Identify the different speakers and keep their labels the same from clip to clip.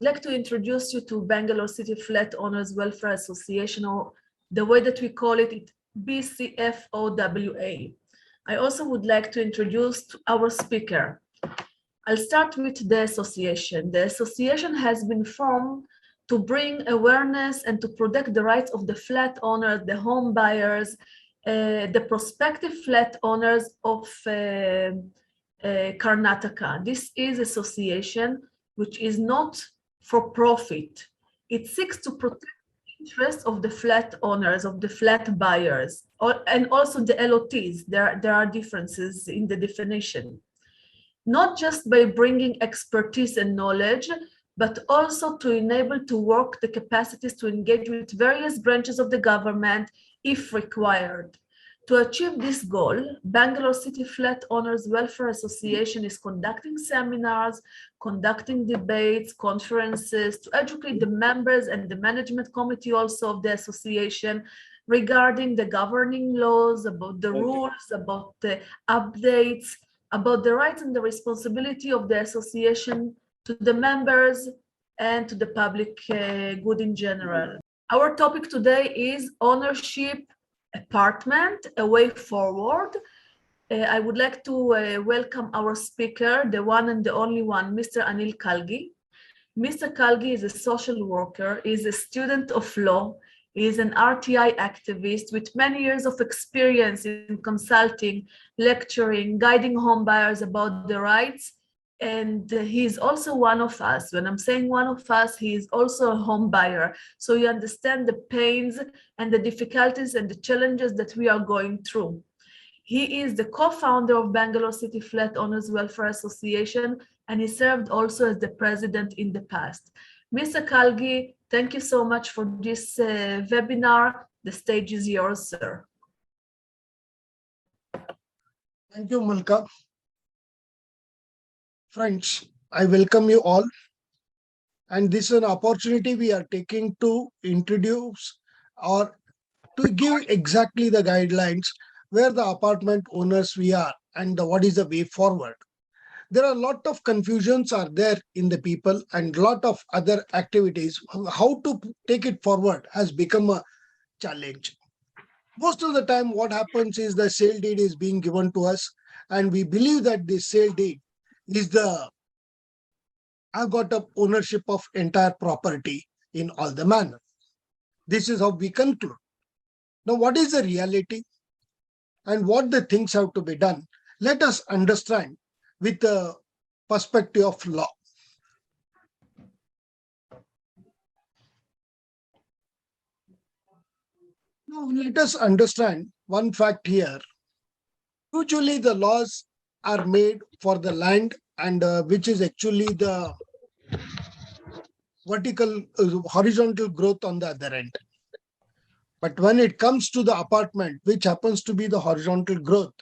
Speaker 1: like to introduce you to Bangalore City Flat Owners Welfare Association, or the way that we call it, BCFOWA. I also would like to introduce our speaker. I'll start with the association. The association has been formed to bring awareness and to protect the rights of the flat owners, the home buyers, the prospective flat owners of Karnataka. This is association which is not for profit. It seeks to protect the interests of the flat owners, of the flat buyers, and also the LOTs. There are differences in the definition. Not just by bringing expertise and knowledge, but also to enable to work the capacities to engage with various branches of the government if required. To achieve this goal, Bangalore City Flat Owners Welfare Association is conducting seminars, conducting debates, conferences to educate the members and the management committee also of the association regarding the governing laws, about the rules, about the updates, about the rights and the responsibility of the association to the members and to the public good in general. Our topic today is ownership apartment, a way forward. I would like to welcome our speaker, the one and the only one, Mr. Anil Kalgi. Mr. Kalgi is a social worker, is a student of law, is an RTI activist with many years of experience in consulting, lecturing, guiding home buyers about the rights. And he's also one of us. When I'm saying one of us, he is also a home buyer. So you understand the pains and the difficulties and the challenges that we are going through. He is the co-founder of Bangalore City Flat Owners Welfare Association, and he served also as the president in the past. Mr. Kalgi, thank you so much for this webinar. The stage is yours, sir.
Speaker 2: Thank you, Malka. Friends, I welcome you all. And this is an opportunity we are taking to introduce or to give exactly the guidelines where the apartment owners we are and what is the way forward. There are a lot of confusions are there in the people and a lot of other activities. How to take it forward has become a challenge. Most of the time what happens is the sale deed is being given to us and we believe that this sale deed is I've got a ownership of entire property in all the manner. This is how we conclude. Now, what is the reality and what the things have to be done? Let us understand with the perspective of law. Now, let us understand one fact here. Usually the laws are made for the land and which is actually the horizontal growth on the other end. But when it comes to the apartment, which happens to be the horizontal growth,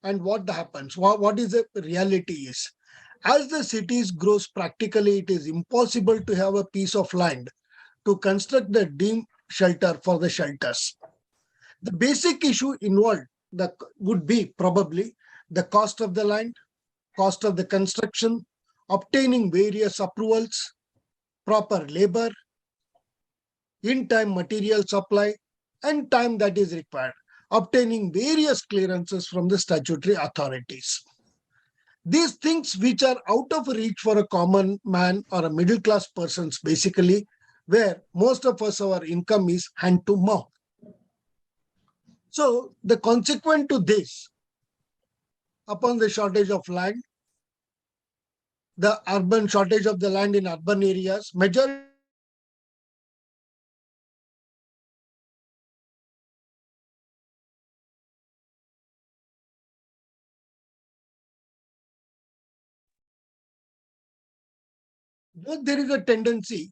Speaker 2: and what happens, what is the reality is, as the cities grows practically, it is impossible to have a piece of land to construct the deemed shelter for the shelters. The basic issue involved would be probably the cost of the land, cost of the construction, obtaining various approvals, proper labor, in-time material supply, and time that is required, obtaining various clearances from the statutory authorities. These things which are out of reach for a common man or a middle class persons, basically, where most of us, our income is hand to mouth. So the consequent to this, upon the shortage of land, the urban shortage of the land in urban areas, majority there is a tendency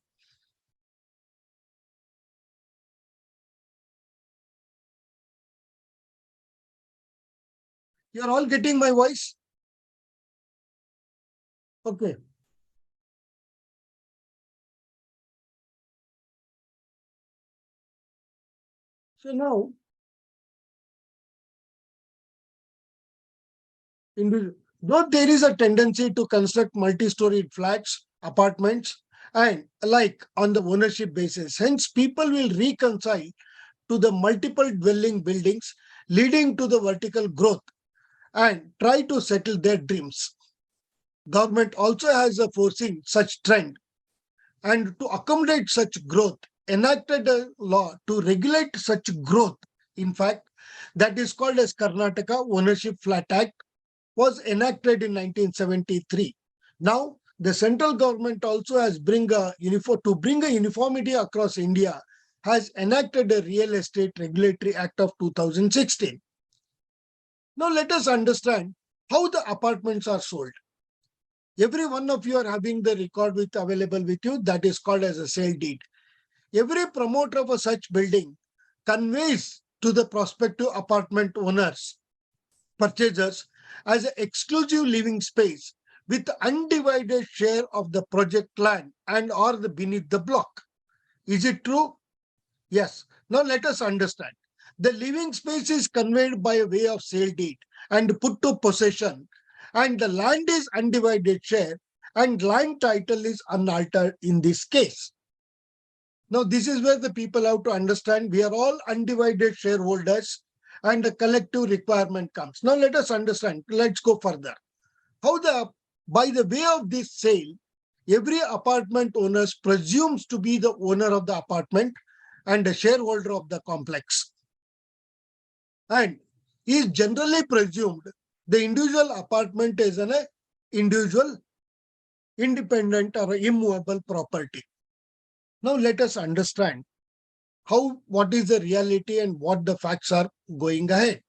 Speaker 2: you are all getting my voice? Okay. So now, though there is a tendency to construct multi-storied flats, apartments, and like on the ownership basis. Hence, people will reconcile to the multiple dwelling buildings leading to the vertical growth and try to settle their dreams. Government also has a foreseen such trend and to accommodate such growth, enacted a law to regulate such growth. In fact, that is called as Karnataka Ownership Flat Act was enacted in 1973. Now, the central government also has to bring a uniformity across India, has enacted a Real Estate Regulatory Act of 2016. Now, let us understand how the apartments are sold. Every one of you are having the record available with you that is called as a sale deed. Every promoter of a such building conveys to the prospective apartment owners, purchasers, as an exclusive living space with undivided share of the project land and or the beneath the block. Is it true? Yes. Now let us understand. The living space is conveyed by way of sale deed and put to possession, and the land is undivided share and land title is unaltered in this case. Now this is where the people have to understand we are all undivided shareholders and the collective requirement comes. Now let us understand. Let's go further. By the way of this sale, every apartment owner presumes to be the owner of the apartment and a shareholder of the complex. And is generally presumed the individual apartment is an individual, independent or immovable property. Now let us understand what is the reality and what the facts are going ahead.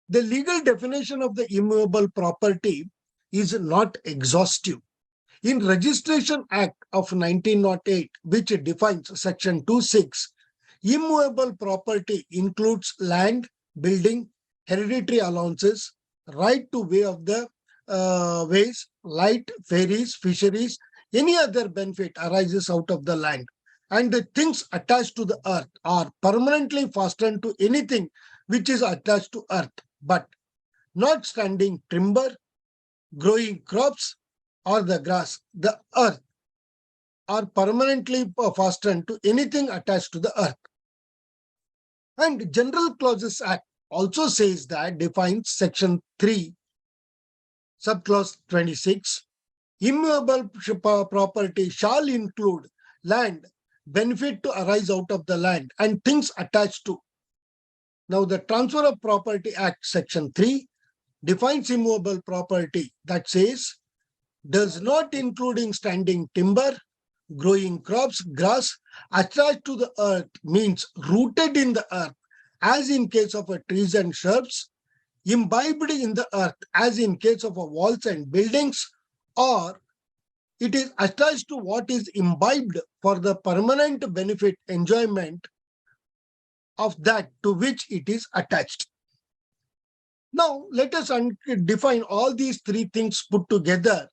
Speaker 2: The legal definition of the immovable property is not exhaustive. In Registration Act of 1908, which defines Section 26, immovable property includes land, building, hereditary allowances, right to way of the ways, light, ferries, fisheries, any other benefit arises out of the land, and the things attached to the earth are permanently fastened to anything which is attached to earth, but not standing timber, growing crops, or the grass. The earth are permanently fastened to anything attached to the earth. And General Clauses Act also says that, defines Section 3, subclause 26, immovable property shall include land, benefit to arise out of the land, and things attached to. Now, the Transfer of Property Act, Section 3, defines immovable property that says, does not including standing timber, growing crops, grass, attached to the earth means rooted in the earth, as in case of trees and shrubs, imbibed in the earth, as in case of walls and buildings, or it is attached to what is imbibed for the permanent benefit enjoyment of that to which it is attached. Now, let us define all these three things put together.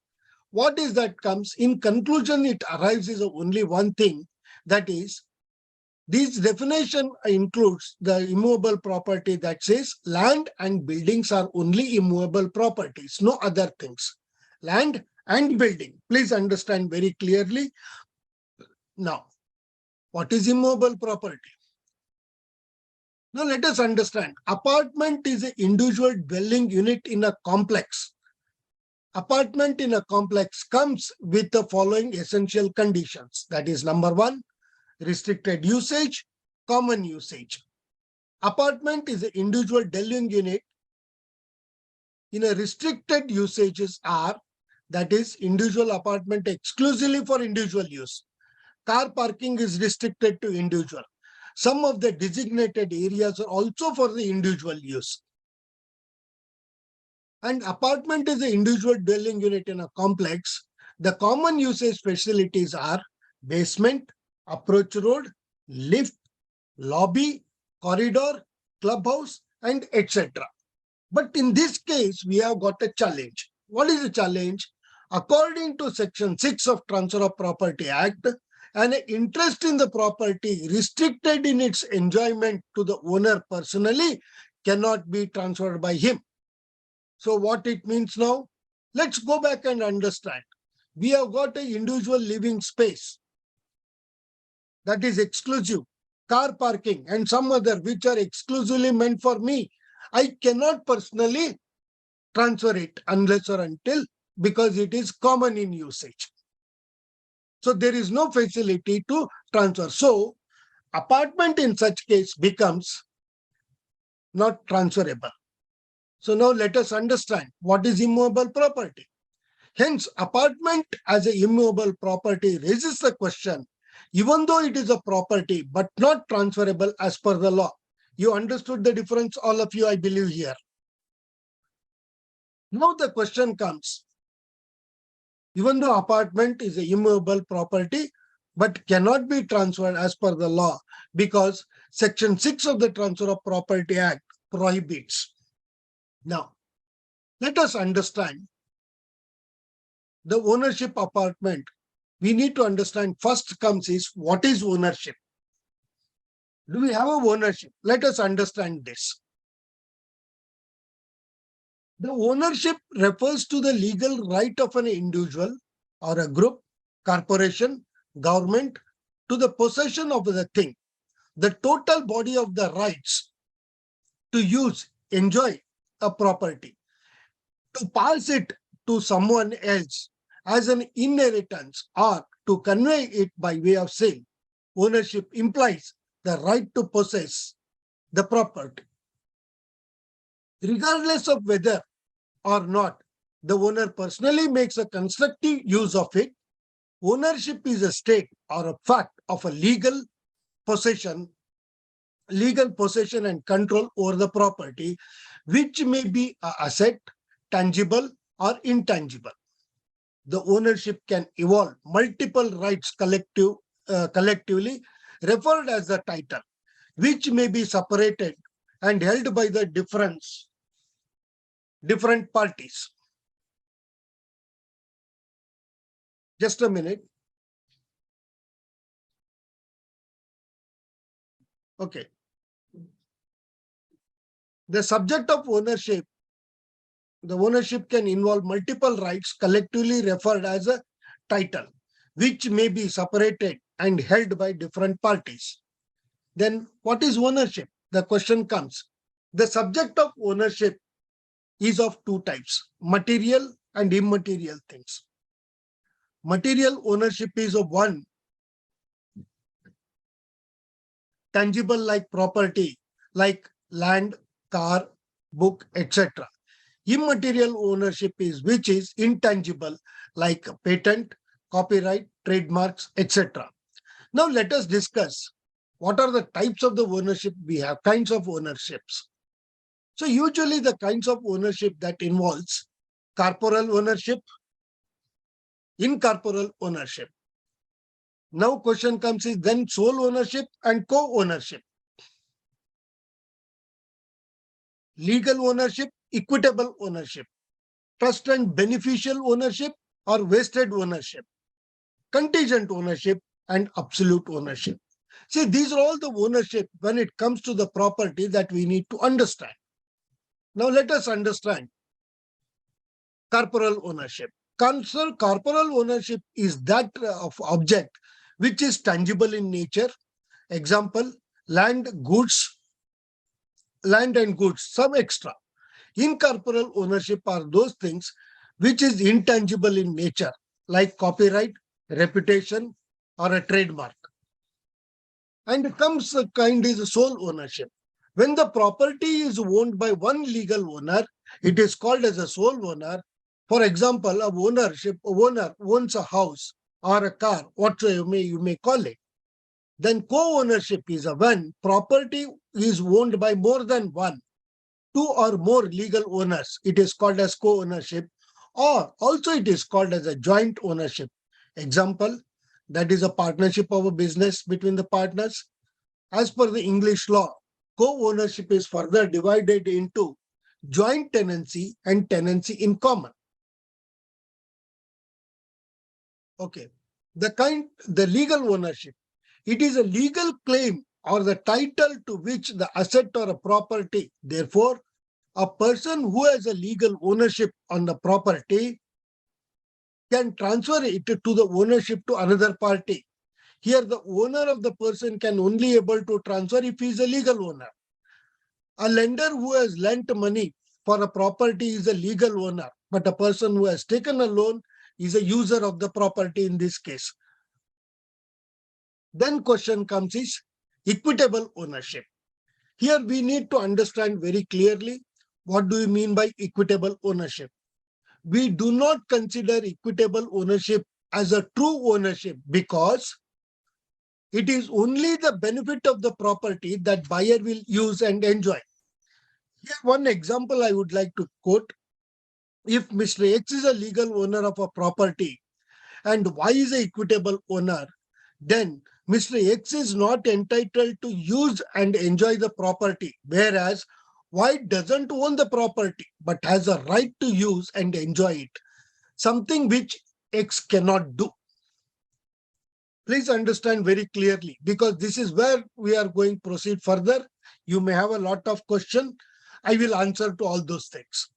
Speaker 2: What is that comes? In conclusion, it arrives is only one thing, that is, this definition includes the immovable property that says land and buildings are only immovable properties, no other things. Land and building. Please understand very clearly. Now, what is immovable property? Now let us understand. Apartment is an individual dwelling unit in a complex. Apartment in a complex comes with the following essential conditions. That is, number one, restricted usage, common usage. Apartment is an individual dwelling unit in a restricted usages are, that is, individual apartment exclusively for individual use. Car parking is restricted to individual. Some of the designated areas are also for the individual use. And apartment is an individual dwelling unit in a complex. The common usage facilities are basement, approach road, lift, lobby, corridor, clubhouse, and etc. But in this case, we have got a challenge. What is the challenge? According to Section 6 of Transfer of Property Act, an interest in the property restricted in its enjoyment to the owner personally cannot be transferred by him. So what it means now? Let's go back and understand. We have got an individual living space that is exclusive, car parking and some other which are exclusively meant for me. I cannot personally transfer it unless or until because it is common in usage. So there is no facility to transfer. So apartment in such case becomes not transferable. So now let us understand what is immovable property. Hence, apartment as a immovable property raises the question, even though it is a property but not transferable as per the law. You understood the difference, all of you, I believe here. Now the question comes, even though apartment is a immovable property but cannot be transferred as per the law because Section 6 of the Transfer of Property Act prohibits. Now, let us understand the ownership apartment. We need to understand first comes is what is ownership? Do we have a ownership? Let us understand this. The ownership refers to the legal right of an individual or a group, corporation, government to the possession of the thing, the total body of the rights to use, enjoy a property, to pass it to someone else as an inheritance or to convey it by way of sale. Ownership implies the right to possess the property. Regardless of whether or not the owner personally makes a constructive use of it, ownership is a state or a fact of a legal possession and control over the property, which may be an asset, tangible or intangible. The ownership can involve multiple rights collectively referred as the title, which may be separated and held by the different parties. Just a minute. Okay. The subject of ownership, the ownership can involve multiple rights collectively referred as a title, which may be separated and held by different parties. Then what is ownership? The question comes. The subject of ownership is of two types, material and immaterial things. Material ownership is of one, tangible like property, like land, car, book, etc. Immaterial ownership is which is intangible like patent, copyright, trademarks, etc. Now let us discuss what are the types of the ownership we have, kinds of ownerships. So usually the kinds of ownership that involves corporal ownership, incorporeal ownership. Now question comes is then sole ownership and co-ownership. Legal ownership, equitable ownership, trust and beneficial ownership or vested ownership, contingent ownership and absolute ownership. See, these are all the ownership when it comes to the property that we need to understand. Now let us understand corporal ownership. Corporal ownership is that of object which is tangible in nature. Example, land and goods, some extra. Incorporeal ownership are those things which is intangible in nature, like copyright, reputation, or a trademark. And it comes a kind is sole ownership. When the property is owned by one legal owner, it is called as a sole owner. For example, a owner owns a house or a car, whatsoever you may call it. Then co-ownership is when property is owned by more than one, two or more legal owners. It is called as co-ownership, or also it is called as a joint ownership. Example, that is a partnership of a business between the partners. As per the English law, co-ownership is further divided into joint tenancy and tenancy in common. Okay, the legal ownership. It is a legal claim or the title to which the asset or a property. Therefore, a person who has a legal ownership on the property can transfer it to the ownership to another party. Here, the owner of the person can only able to transfer if he is a legal owner. A lender who has lent money for a property is a legal owner, but a person who has taken a loan is a user of the property in this case. Then question comes is equitable ownership. Here we need to understand very clearly what do we mean by equitable ownership. We do not consider equitable ownership as a true ownership because it is only the benefit of the property that buyer will use and enjoy. Here, one example I would like to quote. If Mr. X is a legal owner of a property and Y is an equitable owner, then Mr. X is not entitled to use and enjoy the property, whereas Y doesn't own the property but has a right to use and enjoy it, something which X cannot do. Please understand very clearly, because this is where we are going to proceed further. You may have a lot of questions. I will answer to all those things.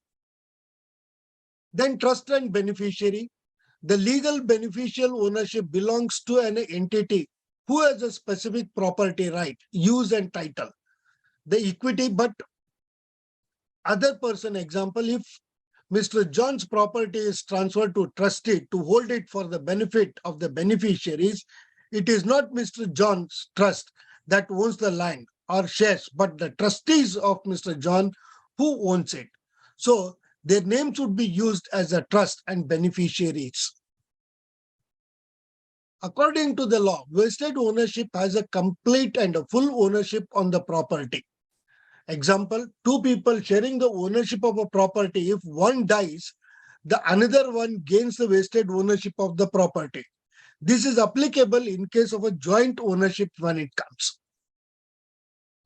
Speaker 2: Then trust and beneficiary. The legal beneficial ownership belongs to an entity who has a specific property right, use and title. The equity, but other person, example, if Mr. John's property is transferred to trustee to hold it for the benefit of the beneficiaries, it is not Mr. John's trust that owns the land or shares, but the trustees of Mr. John who owns it. So their names would be used as a trust and beneficiaries. According to the law, vested ownership has a complete and a full ownership on the property. Example, two people sharing the ownership of a property. If one dies, the another one gains the vested ownership of the property. This is applicable in case of a joint ownership when it comes.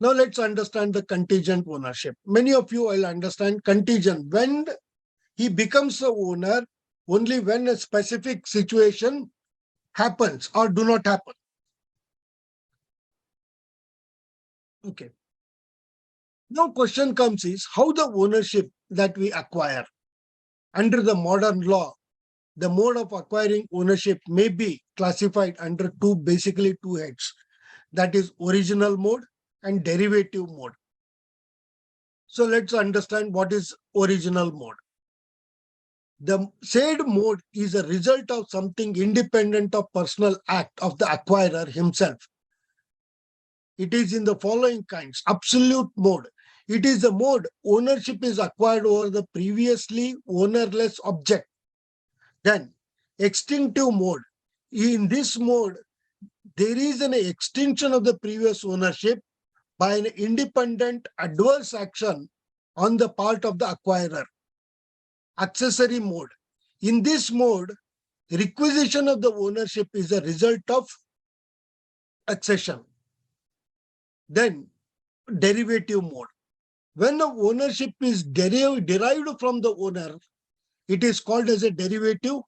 Speaker 2: Now let's understand the contingent ownership. Many of you will understand contingent. When he becomes the owner, only when a specific situation happens or do not happen. Okay. Now question comes is how the ownership that we acquire. Under the modern law, the mode of acquiring ownership may be classified under basically two heads. That is original mode and derivative mode. So let's understand what is original mode. The said mode is a result of something independent of personal act of the acquirer himself. It is in the following kinds. Absolute mode. It is the mode ownership is acquired over the previously ownerless object. Then extinctive mode. In this mode, there is an extinction of the previous ownership by an independent adverse action on the part of the acquirer. Accessory mode. In this mode, requisition of the ownership is a result of accession. Then derivative mode. When the ownership is derived from the owner, it is called as a derivative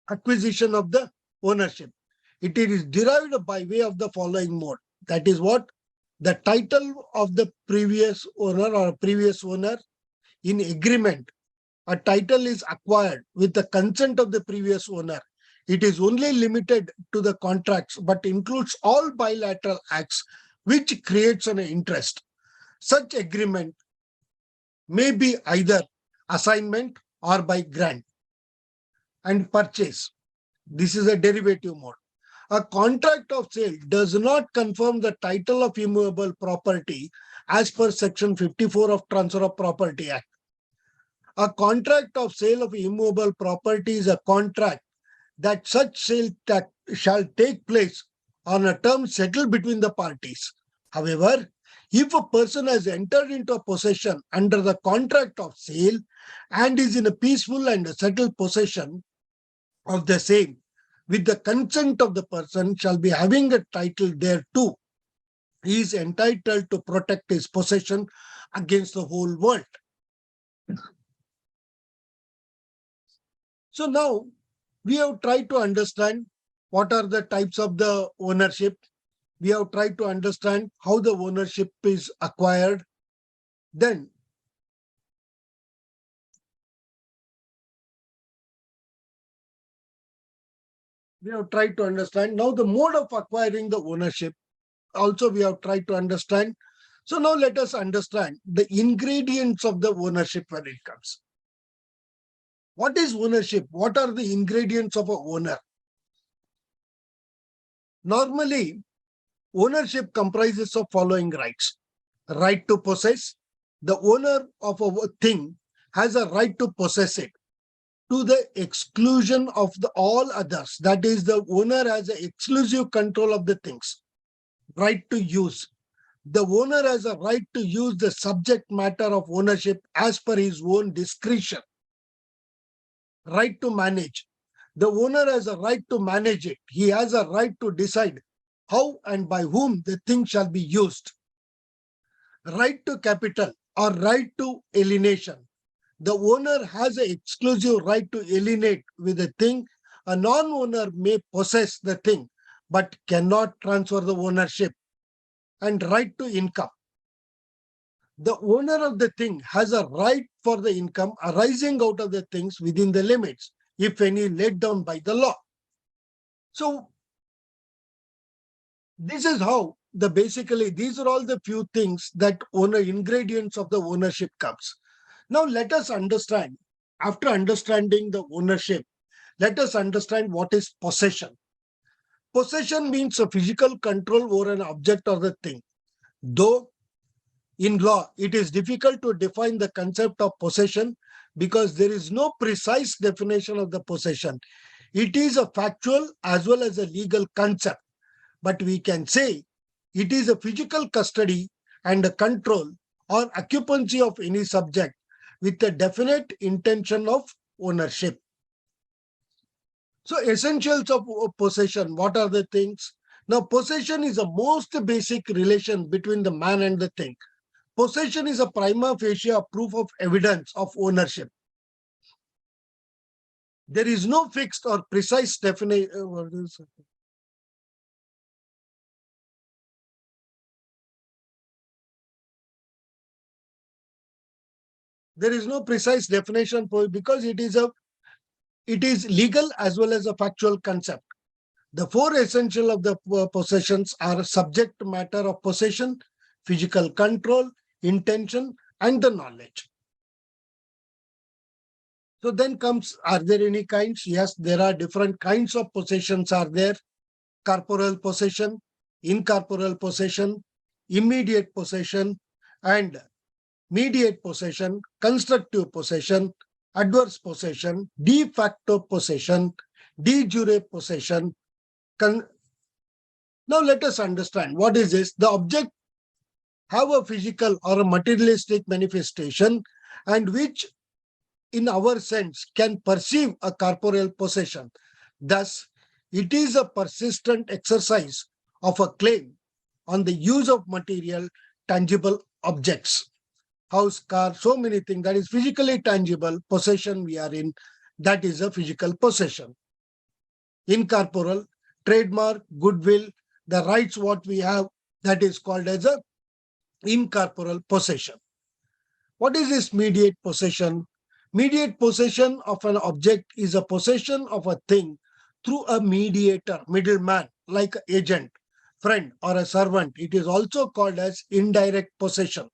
Speaker 2: acquisition of the ownership. It is derived by way of the following mode. That is what? The title of the previous owner or previous owner in agreement. A title is acquired with the consent of the previous owner. It is only limited to the contracts but includes all bilateral acts which creates an interest. Such agreement may be either assignment or by grant. And purchase. This is a derivative mode. A contract of sale does not confirm the title of immovable property as per Section 54 of Transfer of Property Act. A contract of sale of immovable property is a contract that such sale shall take place on a term settled between the parties. However, if a person has entered into a possession under the contract of sale and is in a peaceful and settled possession of the same, with the consent of the person shall be having a title thereto, he is entitled to protect his possession against the whole world. So now we have tried to understand what are the types of the ownership. We have tried to understand how the ownership is acquired. Then we have tried to understand. Now the mode of acquiring the ownership also we have tried to understand. So now let us understand the ingredients of the ownership when it comes. What is ownership? What are the ingredients of a owner? Normally, ownership comprises of following rights. Right to possess. The owner of a thing has a right to possess it to the exclusion of all others. That is, the owner has an exclusive control of the things. Right to use. The owner has a right to use the subject matter of ownership as per his own discretion. Right to manage. The owner has a right to manage it. He has a right to decide how and by whom the thing shall be used. Right to capital or right to alienation. The owner has an exclusive right to alienate with the thing. A non-owner may possess the thing but cannot transfer the ownership. And right to income. The owner of the thing has a right for the income arising out of the things within the limits, if any, laid down by the law. So this is how basically these are all the few things that owner ingredients of the ownership comes. Now let us understand, after understanding the ownership, let us understand what is possession. Possession means a physical control over an object or the thing. Though in law, it is difficult to define the concept of possession because there is no precise definition of the possession. It is a factual as well as a legal concept. But we can say it is a physical custody and a control or occupancy of any subject with a definite intention of ownership. So essentials of possession, what are the things? Now possession is the most basic relation between the man and the thing. Possession is a prima facie proof of evidence of ownership. There is no fixed or precise definition. There is no precise definition for it because it is legal as well as a factual concept. The four essential of the possessions are subject matter of possession, physical control, intention, and the knowledge. So then comes, are there any kinds? Yes, there are different kinds of possessions are there. Corporeal possession, incorporeal possession, immediate possession, and mediate possession, constructive possession, adverse possession, de facto possession, de jure possession. Now let us understand what is this. The object have a physical or a materialistic manifestation and which in our sense can perceive a corporeal possession. Thus, it is a persistent exercise of a claim on the use of material, tangible objects. House, car, so many things that is physically tangible possession we are in, that is a physical possession. Incorporeal, trademark, goodwill, the rights what we have, that is called as a incorporeal possession. What is this mediate possession? Mediate possession of an object is a possession of a thing through a mediator, middleman, like an agent, friend, or a servant. It is also called as indirect possession.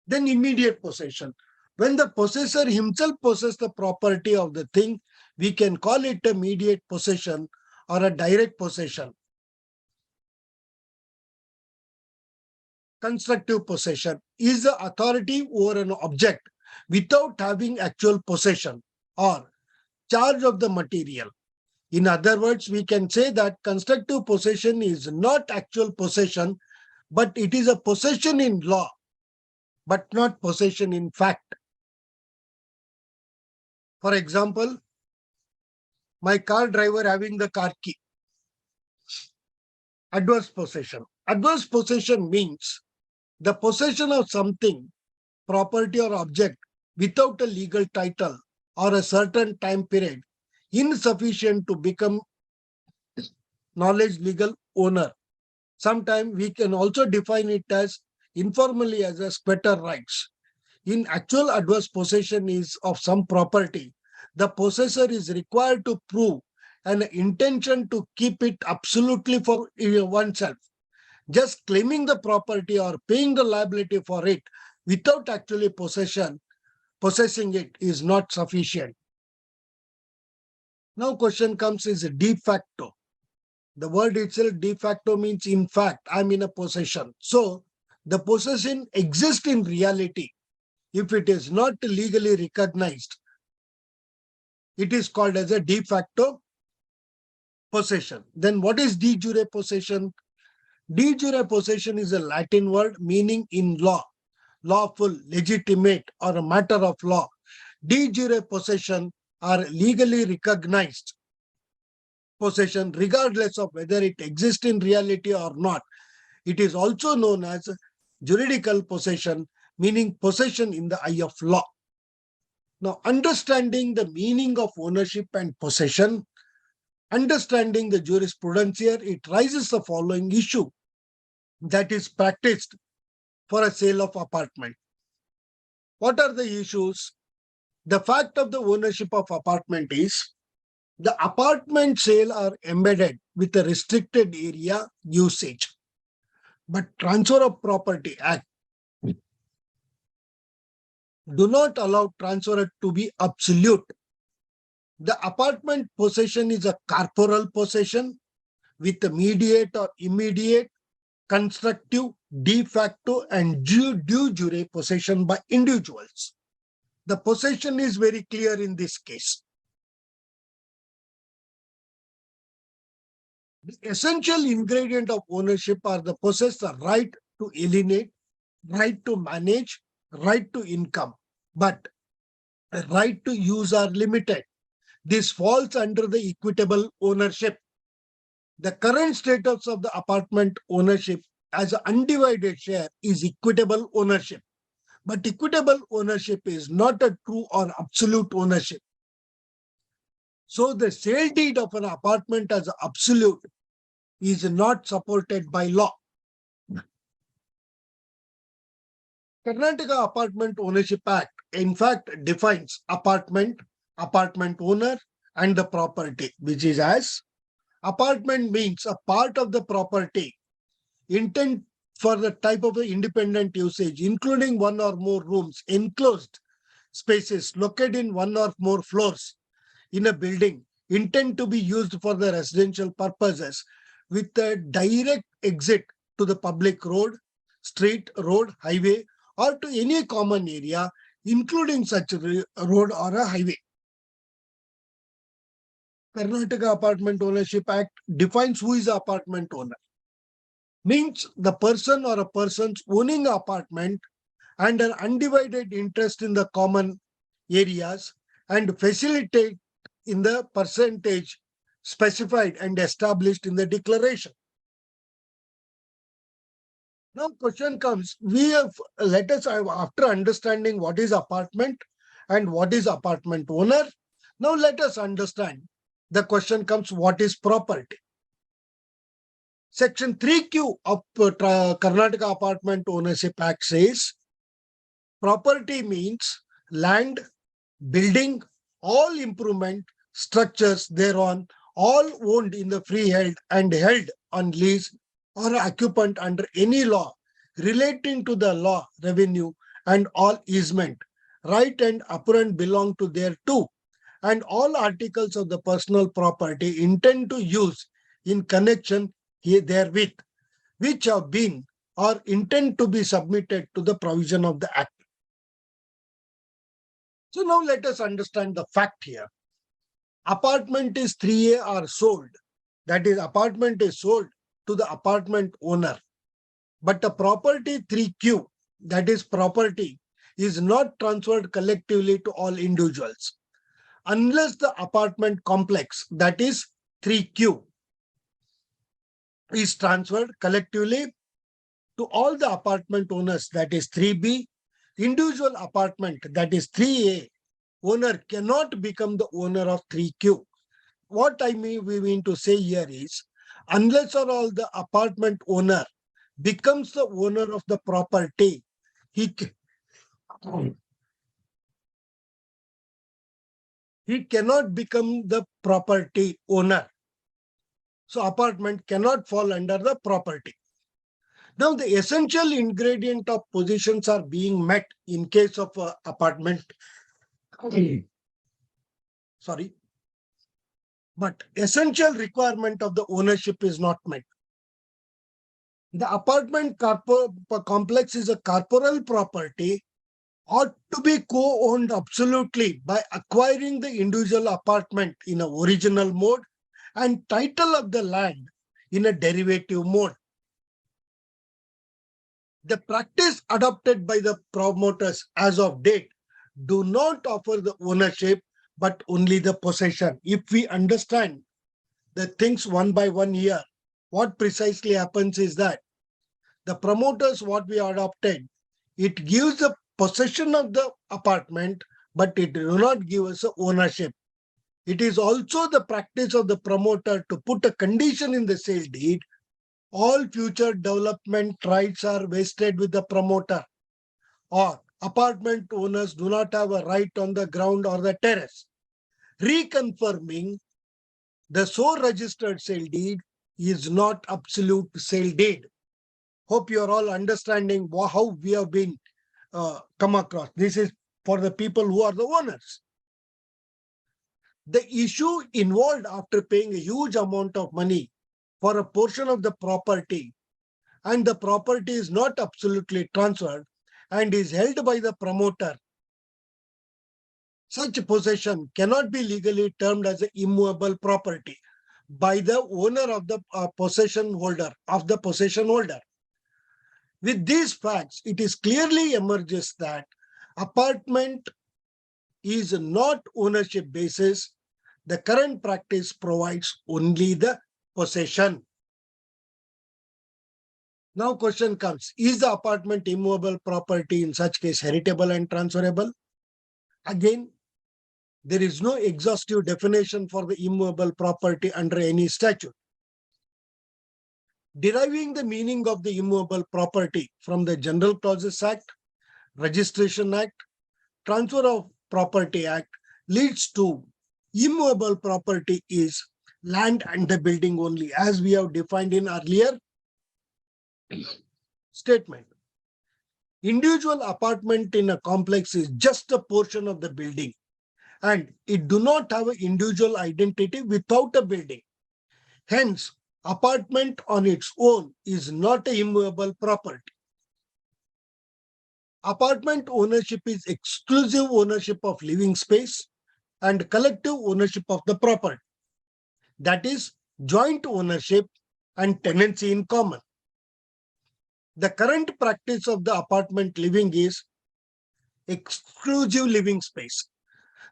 Speaker 2: Then immediate possession. When the possessor himself possesses the property of the thing, we can call it a mediate possession or a direct possession. Constructive possession is the authority over an object without having actual possession or charge of the material. In other words, we can say that constructive possession is not actual possession, but it is a possession in law, but not possession in fact. For example, my car driver having the car key. Adverse possession. Adverse possession means the possession of something, property or object without a legal title or a certain time period insufficient to become knowledge legal owner. Sometimes we can also define it as informally as a squatter rights. In actual adverse possession is of some property, the possessor is required to prove an intention to keep it absolutely for oneself. Just claiming the property or paying the liability for it without actually possessing it is not sufficient. Now question comes is de facto. The word itself de facto means in fact, I'm in a possession. So the possession exists in reality. If it is not legally recognized, it is called as a de facto possession. Then what is de jure possession? De jure possession is a Latin word meaning in law, lawful, legitimate, or a matter of law. De jure possession are legally recognized possession regardless of whether it exists in reality or not. It is also known as juridical possession, meaning possession in the eye of law. Now, understanding the meaning of ownership and possession, understanding the jurisprudence here, it raises the following issue that is practiced for a sale of apartment. What are the issues? The fact of the ownership of apartment is the apartment sale are embedded with a restricted area usage. But Transfer of Property Act do not allow transfer to be absolute. The apartment possession is a corporal possession with immediate or immediate, constructive, de facto, and de jure possession by individuals. The possession is very clear in this case. The essential ingredient of ownership are the possessor right to alienate, right to manage, right to income, but right to use are limited. This falls under the equitable ownership. The current status of the apartment ownership as an undivided share is equitable ownership. But equitable ownership is not a true or absolute ownership. So the sale deed of an apartment as absolute is not supported by law. Karnataka Apartment Ownership Act, in fact, defines apartment, apartment owner, and the property, which is as apartment means a part of the property intent for the type of independent usage, including one or more rooms, enclosed spaces located in one or more floors in a building, intend to be used for the residential purposes with a direct exit to the public road, street, road, highway, or to any common area, including such a road or a highway. Karnataka Apartment Ownership Act defines who is an apartment owner. Means the person or a persons owning an apartment and an undivided interest in the common areas and facilitate in the percentage specified and established in the declaration. Now question comes, let us after understanding what is apartment and what is apartment owner, now let us understand the question comes, what is property? Section 3Q of Karnataka Apartment Ownership Act says, property means land, building, all improvement, structures thereon, all owned in the freehold and held on lease or occupant under any law relating to the law, revenue, and all easement, right and apparent belong to thereto, and all articles of the personal property intend to use in connection therewith, which have been or intend to be submitted to the provision of the Act. So now let us understand the fact here. Apartment is 3A are sold. That is, apartment is sold to the apartment owner. But the property 3Q, that is property, is not transferred collectively to all individuals unless the apartment complex, that is 3Q, is transferred collectively to all the apartment owners, that is 3B. Individual apartment, that is 3A, owner cannot become the owner of 3Q. What we mean to say here is, unless or all the apartment owner becomes the owner of the property, he he cannot become the property owner. So apartment cannot fall under the property. Now the essential ingredient of positions are being met in case of apartment. Sorry. But essential requirement of the ownership is not met. The apartment complex is a corporal property, ought to be co-owned absolutely by acquiring the individual apartment in a original mode and title of the land in a derivative mode. The practice adopted by the promoters as of date do not offer the ownership but only the possession. If we understand the things one by one here, what precisely happens is that the promoters, what we adopted, it gives the possession of the apartment, but it do not give us a ownership. It is also the practice of the promoter to put a condition in the sale deed. All future development rights are vested with the promoter, or apartment owners do not have a right on the ground or the terrace. Reconfirming the so registered sale deed is not absolute sale deed. Hope you are all understanding how we have been come across. This is for the people who are the owners. The issue involved after paying a huge amount of money for a portion of the property, and the property is not absolutely transferred and is held by the promoter. Such possession cannot be legally termed as an immovable property by the owner of the possession holder, With these facts, it is clearly emerges that apartment is not ownership basis. The current practice provides only the possession. Now question comes, is the apartment immovable property in such case heritable and transferable? Again, there is no exhaustive definition for the immovable property under any statute. Deriving the meaning of the immovable property from the General Clauses Act, Registration Act, Transfer of Property Act leads to immovable property is land and the building only, as we have defined in earlier statement. Individual apartment in a complex is just a portion of the building, and it do not have an individual identity without a building. Hence, apartment on its own is not an immovable property. Apartment ownership is exclusive ownership of living space and collective ownership of the property. That is joint ownership and tenancy in common. The current practice of the apartment living is exclusive living space.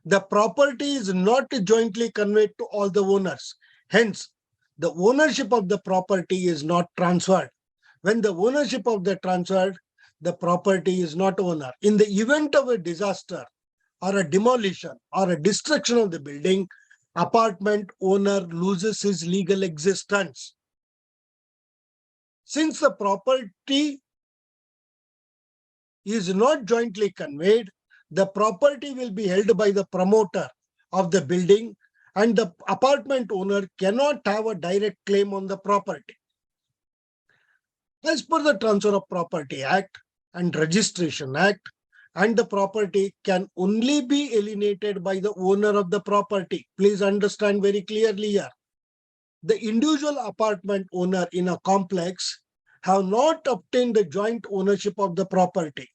Speaker 2: The property is not jointly conveyed to all the owners. Hence, the ownership of the property is not transferred. When the ownership of the transferred, the property is not owner. In the event of a disaster or a demolition or a destruction of the building, apartment owner loses his legal existence. Since the property is not jointly conveyed, the property will be held by the promoter of the building, and the apartment owner cannot have a direct claim on the property. As per the Transfer of Property Act and Registration Act, and the property can only be alienated by the owner of the property. Please understand very clearly here. The individual apartment owner in a complex have not obtained the joint ownership of the property.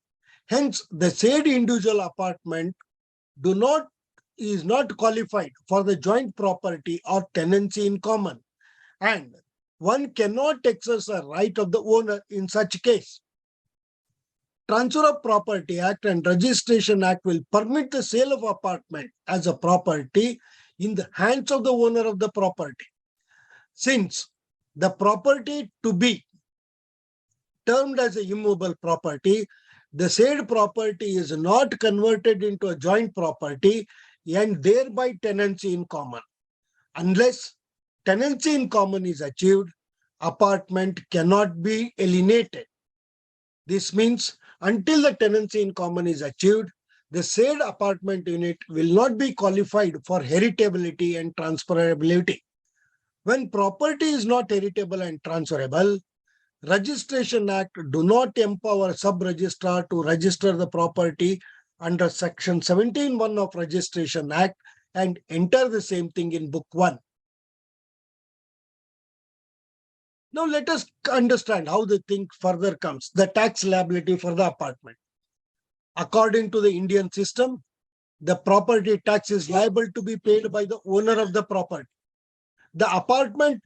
Speaker 2: Hence, the said individual apartment is not qualified for the joint property or tenancy in common, and one cannot exercise a right of the owner in such case. Transfer of Property Act and Registration Act will permit the sale of apartment as a property in the hands of the owner of the property. Since the property to be termed as a immovable property, the said property is not converted into a joint property and thereby tenancy in common. Unless tenancy in common is achieved, apartment cannot be alienated. This means until the tenancy in common is achieved, the said apartment unit will not be qualified for heritability and transferability. When property is not heritable and transferable, Registration Act do not empower sub-registrar to register the property under Section 17(1) of Registration Act and enter the same thing in Book 1. Now let us understand how the thing further comes, the tax liability for the apartment. According to the Indian system, the property tax is liable to be paid by the owner of the property. The apartment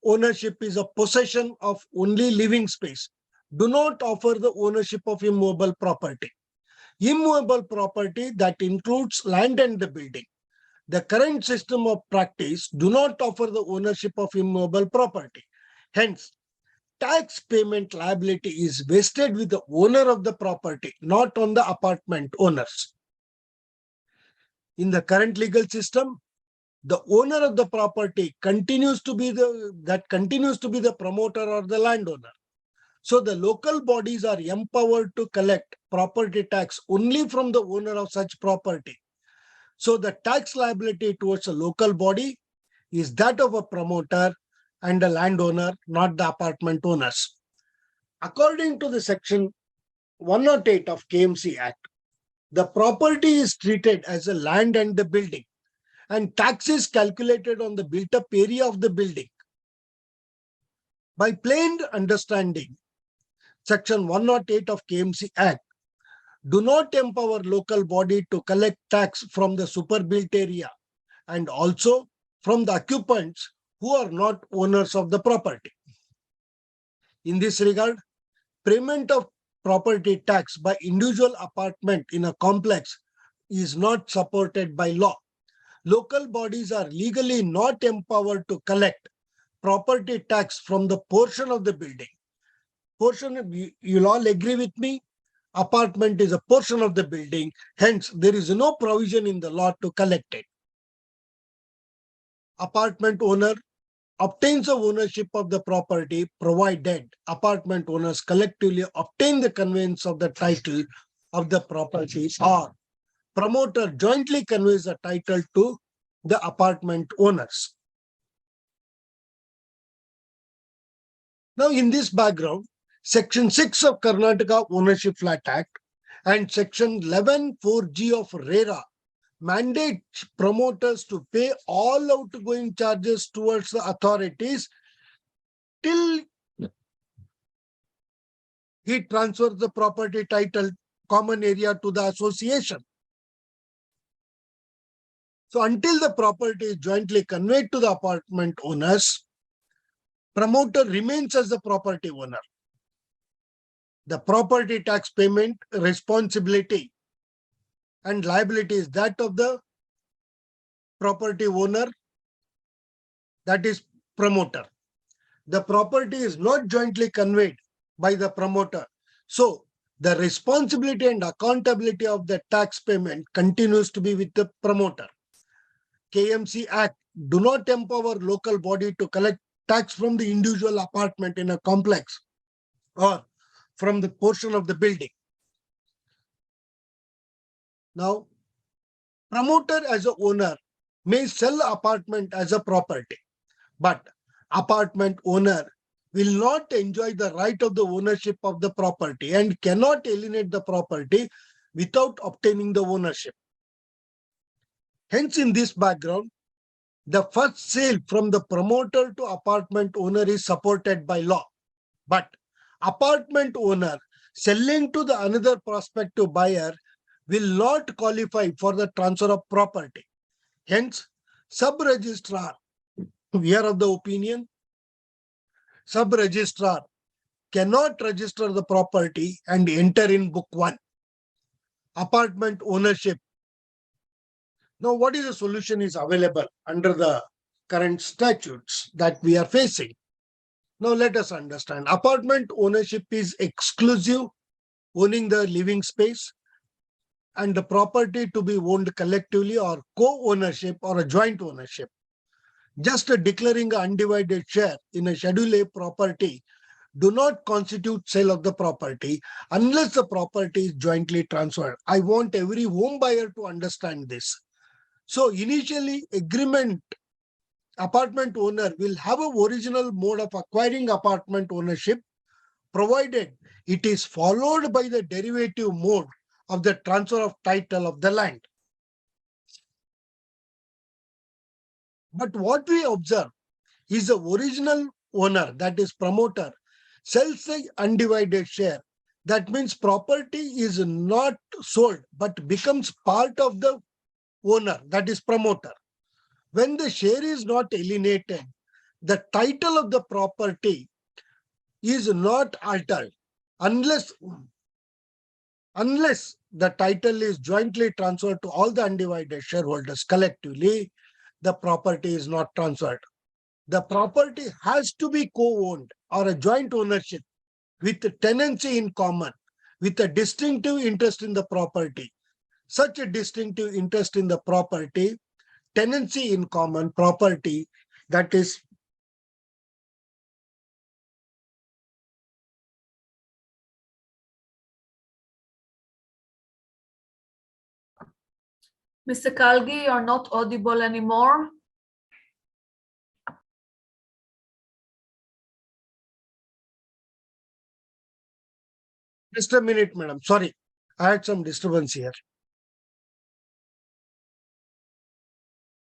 Speaker 2: ownership is a possession of only living space. Do not offer the ownership of immovable property. Immovable property that includes land and the building. The current system of practice do not offer the ownership of immovable property. Hence, tax payment liability is vested with the owner of the property, not on the apartment owners. In the current legal system, the owner of the property continues to be the promoter or the landowner. So the local bodies are empowered to collect property tax only from the owner of such property. So the tax liability towards a local body is that of a promoter and a landowner, not the apartment owners. According to the Section 108 of KMC Act, the property is treated as a land and the building, and tax is calculated on the built-up area of the building. By plain understanding, Section 108 of KMC Act do not empower local body to collect tax from the super-built area and also from the occupants who are not owners of the property. In this regard, payment of property tax by individual apartment in a complex is not supported by law. Local bodies are legally not empowered to collect property tax from the portion of the building. You'll all agree with me, apartment is a portion of the building, hence there is no provision in the law to collect it. Apartment owner obtains the ownership of the property provided apartment owners collectively obtain the conveyance of the title of the property, or promoter jointly conveys the title to the apartment owners. Now, in this background, Section 6 of Karnataka Ownership Flat Act and Section 11(4)(g) of RERA mandate promoters to pay all outgoing charges towards the authorities till he transfers the property title common area to the association. So until the property is jointly conveyed to the apartment owners, promoter remains as the property owner. The property tax payment responsibility and liability is that of the property owner, that is promoter. The property is not jointly conveyed by the promoter. So the responsibility and accountability of the tax payment continues to be with the promoter. KMC Act do not empower local body to collect tax from the individual apartment in a complex or from the portion of the building. Now, promoter as a owner may sell apartment as a property, but apartment owner will not enjoy the right of the ownership of the property and cannot alienate the property without obtaining the ownership. Hence, in this background, the first sale from the promoter to apartment owner is supported by law, but apartment owner selling to the another prospective buyer will not qualify for the transfer of property. Hence, sub-registrar, we are of the opinion, sub-registrar cannot register the property and enter in Book 1. Apartment ownership. Now, what is the solution is available under the current statutes that we are facing? Now, let us understand. Apartment ownership is exclusive, owning the living space, and the property to be owned collectively or co-ownership or a joint ownership. Just declaring an undivided share in a Schedule A property do not constitute sale of the property unless the property is jointly transferred. I want every home buyer to understand this. So initially, apartment owner will have a original mode of acquiring apartment ownership, provided it is followed by the derivative mode of the transfer of title of the land. But what we observe is the original owner, that is promoter, sells the undivided share. That means property is not sold but becomes part of the owner, that is promoter. When the share is not alienated, the title of the property is not altered unless the title is jointly transferred to all the undivided shareholders collectively. The property is not transferred. The property has to be co-owned or a joint ownership with a tenancy in common, with a distinctive interest in the property. Such a distinctive interest in the property, tenancy in common property, that is
Speaker 1: Mr. Kalgi, you're not audible anymore.
Speaker 2: just a minute, madam. Sorry, I had some disturbance here.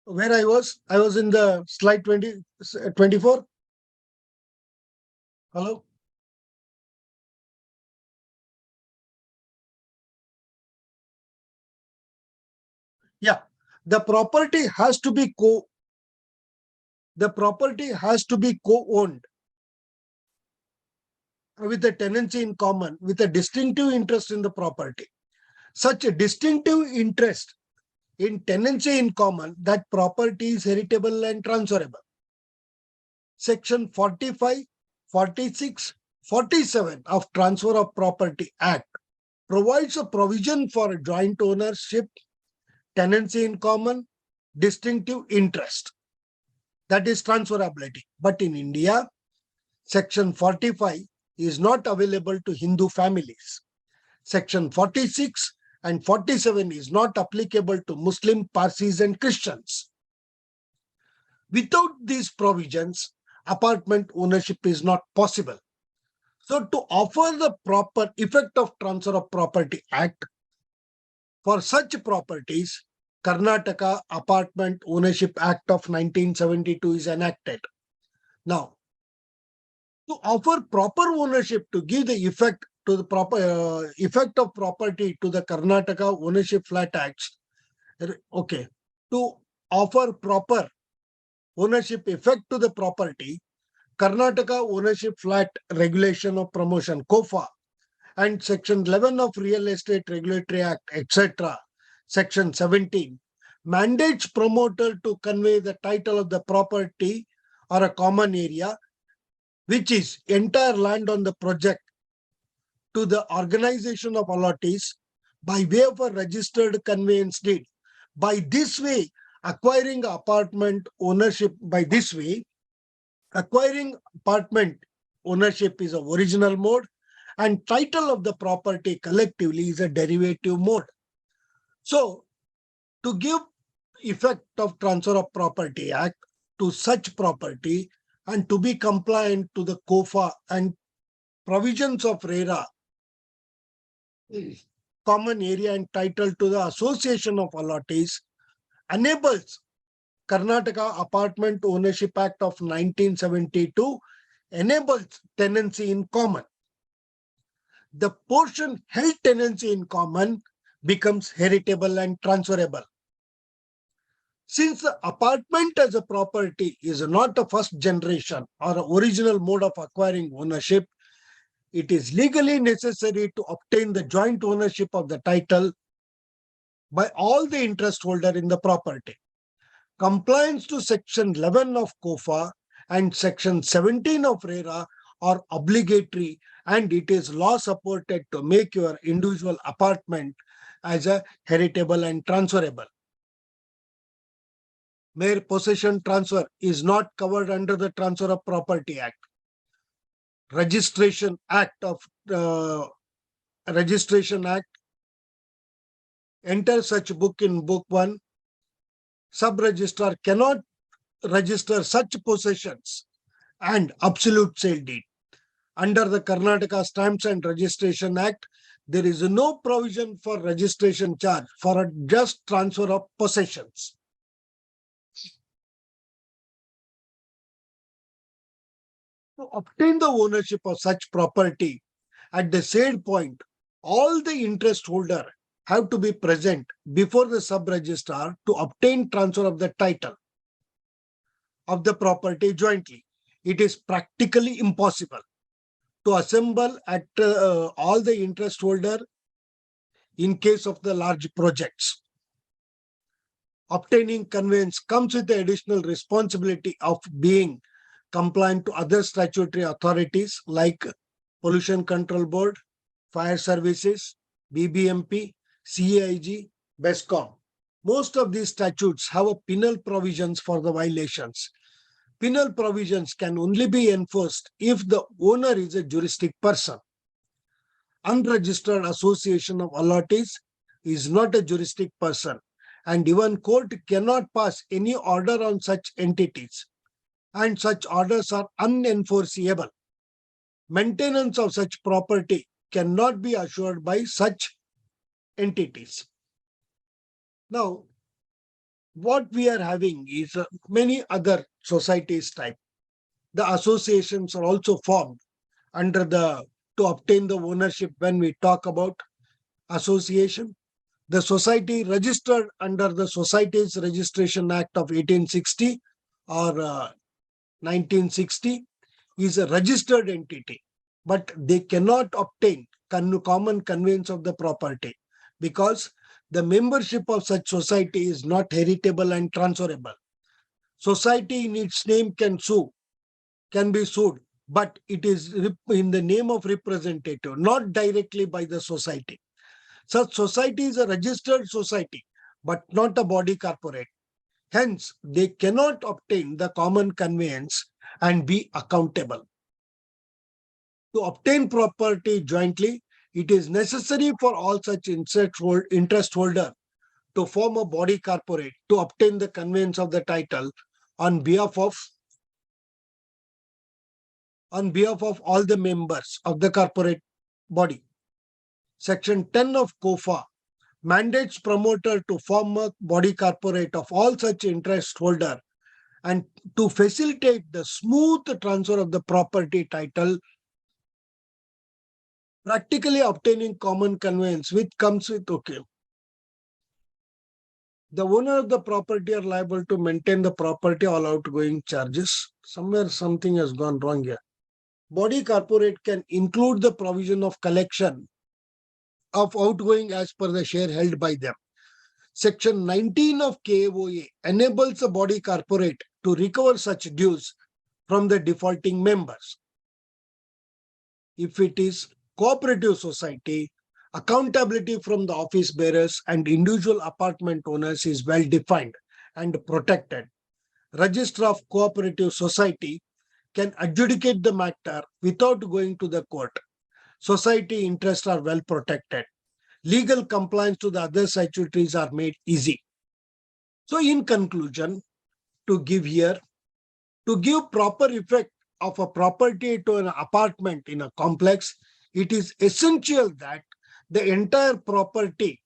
Speaker 2: Where I was in the slide 24. Hello? Yeah, the property has to be co-owned with a tenancy in common, with a distinctive interest in the property. Such a distinctive interest in tenancy in common, that property is heritable and transferable. Section 45, 46, 47 of Transfer of Property Act provides a provision for joint ownership, tenancy in common, distinctive interest, that is transferability. But in India, Section 45 is not available to Hindu families. Section 46 and 47 is not applicable to Muslim, Parsis and Christians. Without these provisions, apartment ownership is not possible. So to offer the proper effect of Transfer of Property Act, for such properties, Karnataka Apartment Ownership Act of 1972 is enacted. Now, to offer proper ownership, to give the effect to the proper effect of property to the Karnataka Ownership Flat Acts, okay, to offer proper ownership effect to the property, Karnataka Ownership Flat Regulation of Promotion, KOFA, and Section 11 of Real Estate Regulatory Act, etc., Section 17, mandates promoter to convey the title of the property or a common area, which is entire land on the project, to the organization of allottees by way of a registered conveyance deed. By this way, acquiring apartment ownership is a original mode, and title of the property collectively is a derivative mode. So, to give effect of Transfer of Property Act to such property and to be compliant to the KOFA and provisions of RERA, common area and title to the Association of Allottees, enables Karnataka Apartment Ownership Act of 1972 enables tenancy in common. The portion held tenancy in common becomes heritable and transferable. Since the apartment as a property is not a first generation or an original mode of acquiring ownership, it is legally necessary to obtain the joint ownership of the title by all the interest holder in the property. Compliance to Section 11 of KOFA and Section 17 of RERA are obligatory, and it is law supported to make your individual apartment as a heritable and transferable. Mere possession transfer is not covered under the Transfer of Property Act. Registration Act of Registration Act, enter such book in book 1. Sub-registrar cannot register such possessions and absolute sale deed. Under the Karnataka Stamps and Registration Act, there is no provision for registration charge for a just transfer of possessions. To obtain the ownership of such property, at the said point, all the interest holder have to be present before the sub-registrar to obtain transfer of the title of the property jointly. It is practically impossible to assemble at all the interest holder in case of the large projects. Obtaining conveyance comes with the additional responsibility of being compliant to other statutory authorities like Pollution Control Board, Fire Services, BBMP, CAIG, BESCOM. Most of these statutes have a penal provisions for the violations. Penal provisions can only be enforced if the owner is a juristic person. Unregistered association of allottees is not a juristic person, and even court cannot pass any order on such entities, and such orders are unenforceable. Maintenance of such property cannot be assured by such entities. Now, what we are having is many other societies type. The associations are also formed under the to obtain the ownership. When we talk about association, the society registered under the Societies Registration Act of 1860 or 1960 is a registered entity, but they cannot obtain common conveyance of the property because the membership of such society is not heritable and transferable. Society in its name can be sued, but it is in the name of representative, not directly by the society. Such society is a registered society, but not a body corporate. Hence, they cannot obtain the common conveyance and be accountable. To obtain property jointly, it is necessary for all such interest holder to form a body corporate to obtain the conveyance of the title on behalf of all the members of the corporate body. Section 10 of COFA mandates promoter to form a body corporate of all such interest holder and to facilitate the smooth transfer of the property title, practically obtaining common conveyance, which comes with the owner of the property are liable to maintain the property all outgoing charges. Somewhere something has gone wrong here. Body corporate can include the provision of collection of outgoing as per the share held by them. Section 19 of KOA enables a body corporate to recover such dues from the defaulting members. If it is cooperative society, accountability from the office bearers and individual apartment owners is well defined and protected. Registrar of Cooperative Society can adjudicate the matter without going to the court. Society interests are well protected. Legal compliance to the other statutories are made easy. So in conclusion, to give proper effect of a property to an apartment in a complex, it is essential that the entire property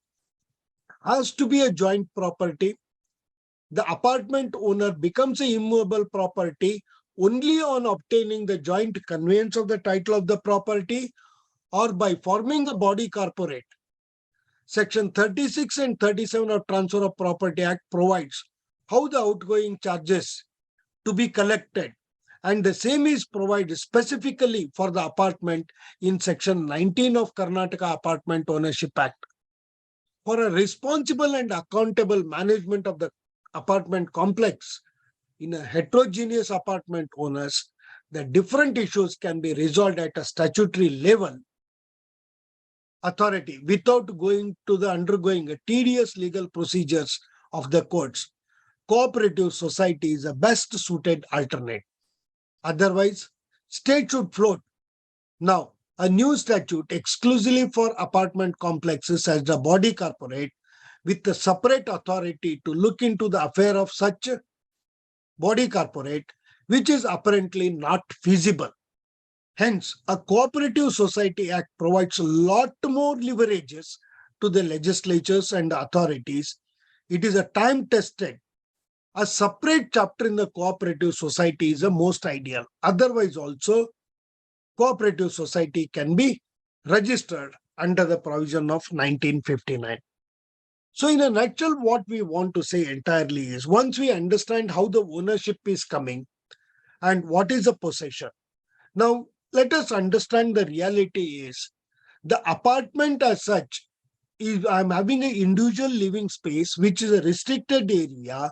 Speaker 2: has to be a joint property. The apartment owner becomes an immovable property only on obtaining the joint conveyance of the title of the property or by forming a body corporate. Section 36 and 37 of Transfer of Property Act provides how the outgoing charges to be collected, and the same is provided specifically for the apartment in Section 19 of Karnataka Apartment Ownership Act. For a responsible and accountable management of the apartment complex in a heterogeneous apartment owners, the different issues can be resolved at a statutory level authority without undergoing a tedious legal procedures of the courts. Cooperative society is a best suited alternate. Otherwise, state should float Now, a new statute exclusively for apartment complexes as the body corporate with a separate authority to look into the affair of such body corporate, which is apparently not feasible. Hence, a Cooperative Society Act provides a lot more leverages to the legislatures and the authorities. It is a time-tested. A separate chapter in the cooperative society is the most ideal. Otherwise, also, cooperative society can be registered under the provision of 1959. So, in a nutshell, what we want to say entirely is once we understand how the ownership is coming and what is a possession. Now, let us understand the reality is the apartment as such is I'm having an individual living space which is a restricted area.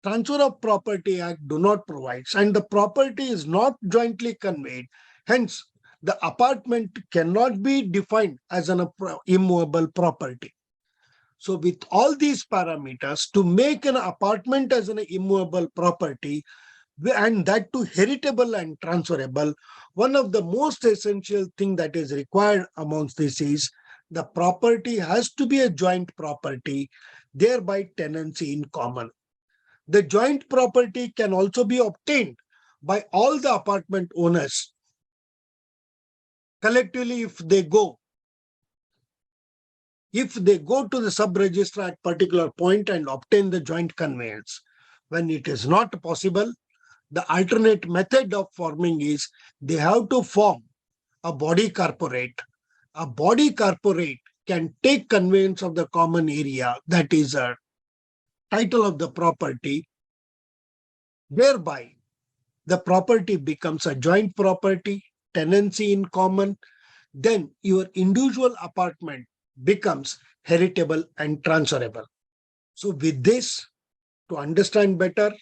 Speaker 2: Transfer of Property Act do not provide, and the property is not jointly conveyed. Hence, the apartment cannot be defined as an immovable property. So, with all these parameters, to make an apartment as an immovable property, and that too heritable and transferable, one of the most essential thing that is required amongst this is the property has to be a joint property, thereby tenancy in common. The joint property can also be obtained by all the apartment owners collectively if they go to the sub-register at particular point and obtain the joint conveyance. When it is not possible, the alternate method of forming is they have to form a body corporate. A body corporate can take conveyance of the common area, that is a title of the property, whereby the property becomes a joint property, tenancy in common, then your individual apartment becomes heritable and transferable. So with this, to understand better,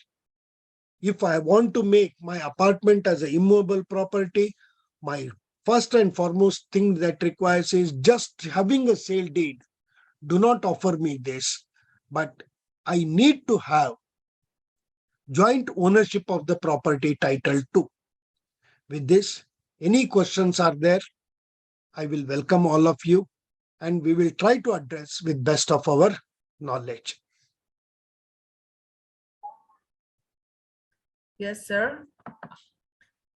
Speaker 2: if I want to make my apartment as an immovable property, my first and foremost thing that requires is just having a sale deed. Do not offer me this, but I need to have joint ownership of the property title too. With this, any questions are there? I will welcome all of you and we will try to address with best of our knowledge.
Speaker 1: Yes, sir.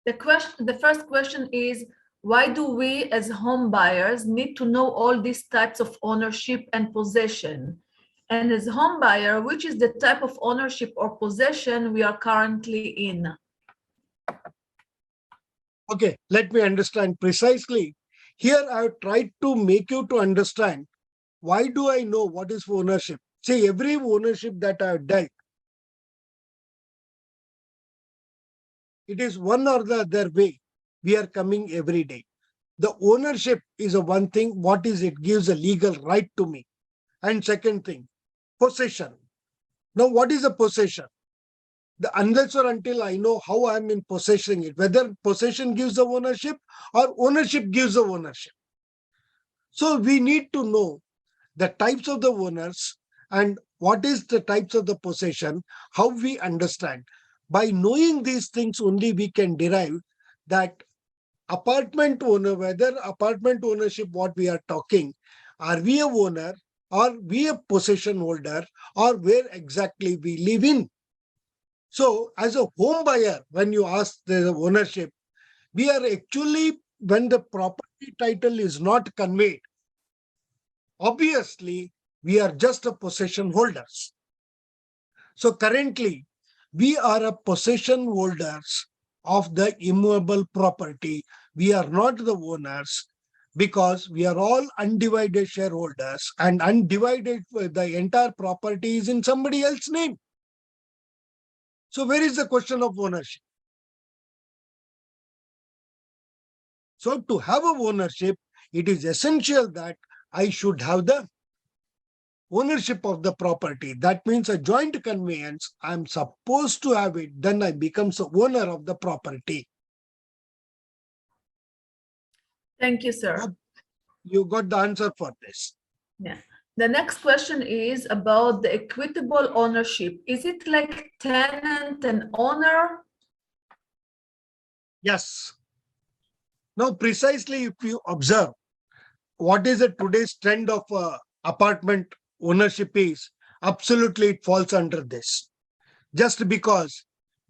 Speaker 1: The first question is, why do we as home buyers need to know all these types of ownership and possession? And as home buyer, which is the type of ownership or possession we are currently in?
Speaker 2: Okay, let me understand precisely. Here I have tried to make you to understand why do I know what is ownership. See, every ownership that I have dealt, it is one or the other way we are coming every day. The ownership is a one thing, what is it gives a legal right to me. And second thing, possession. Now, what is a possession? Unless or until I know how I am in possessing it, whether possession gives the ownership or ownership gives the ownership. So we need to know the types of the owners and what is the types of the possession, how we understand. By knowing these things only we can derive that apartment owner, whether apartment ownership, what we are talking, are we a owner or we a possession holder or where exactly we live in. So as a home buyer, when you ask the ownership, we are actually, when the property title is not conveyed, obviously we are just a possession holders. So currently we are a possession holders of the immovable property. We are not the owners because we are all undivided shareholders, and undivided, the entire property is in somebody else's name. So where is the question of ownership? So to have a ownership, it is essential that I should have the ownership of the property. That means a joint conveyance. I'm supposed to have it. Then I become the owner of the property.
Speaker 1: Thank you, sir.
Speaker 2: You got the answer for this.
Speaker 1: Yeah. The next question is about the equitable ownership. Is it like tenant and owner?
Speaker 2: Yes. Now, precisely if you observe what is the today's trend of apartment ownership is, absolutely it falls under this. Just because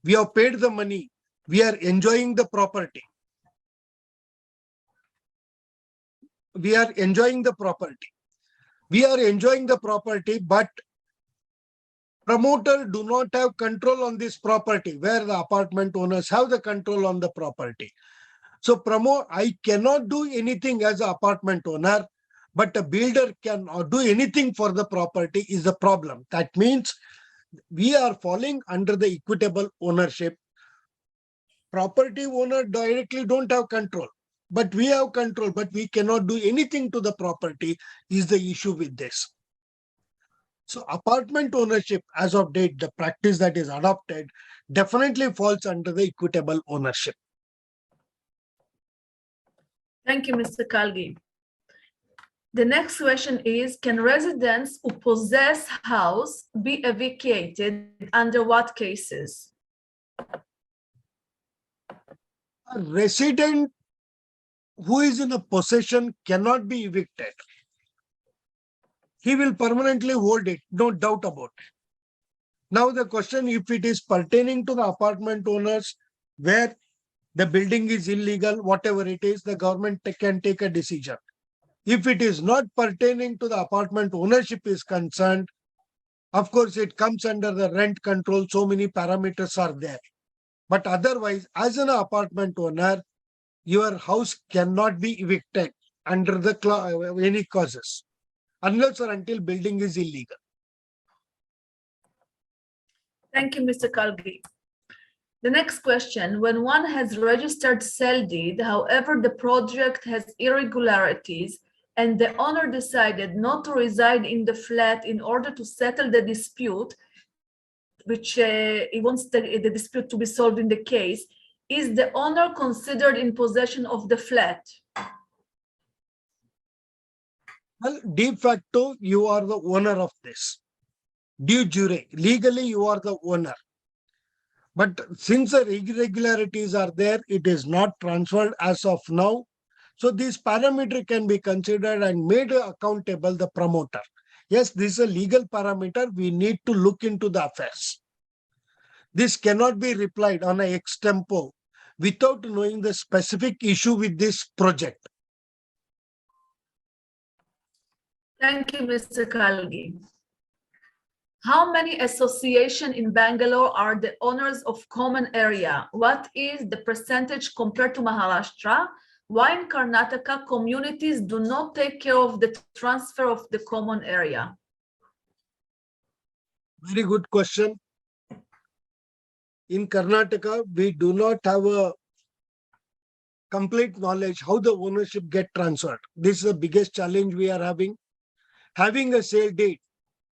Speaker 2: we have paid the money, we are enjoying the property. We are enjoying the property. We are enjoying the property, but promoter do not have control on this property, where the apartment owners have the control on the property. So I cannot do anything as an apartment owner, but a builder can do anything for the property is the problem. That means we are falling under the equitable ownership. Property owner directly don't have control, but we have control, but we cannot do anything to the property is the issue with this. So apartment ownership as of date, the practice that is adopted definitely falls under the equitable ownership.
Speaker 1: Thank you, Mr. Kalgi. The next question is, can residents who possess house be evacuated under what cases?
Speaker 2: A resident who is in a possession cannot be evicted. He will permanently hold it, no doubt about it. Now the question, if it is pertaining to the apartment owners where the building is illegal, whatever it is, the government can take a decision. If it is not pertaining to the apartment ownership is concerned, of course, it comes under the rent control. So many parameters are there. But otherwise, as an apartment owner, your house cannot be evicted under the any causes, unless or until building is illegal.
Speaker 1: Thank you, Mr. Kalgi. The next question, when one has registered sale deed, however, the project has irregularities and the owner decided not to reside in the flat in order to settle the dispute, which he wants the dispute to be solved in the case, is the owner considered in possession of the flat?
Speaker 2: Well, de facto, you are the owner of this. De jure, legally you are the owner. But since the irregularities are there, it is not transferred as of now. So this parameter can be considered and made accountable the promoter. Yes, this is a legal parameter. We need to look into the affairs. This cannot be replied on a ex tempo without knowing the specific issue with this project.
Speaker 1: Thank you, Mr. Kalgi. How many associations in Bangalore are the owners of common area? What is the percentage compared to Maharashtra? Why in Karnataka communities do not take care of the transfer of the common area?
Speaker 2: Very good question. In Karnataka, we do not have a complete knowledge how the ownership get transferred. This is the biggest challenge we are having. Having a sale date,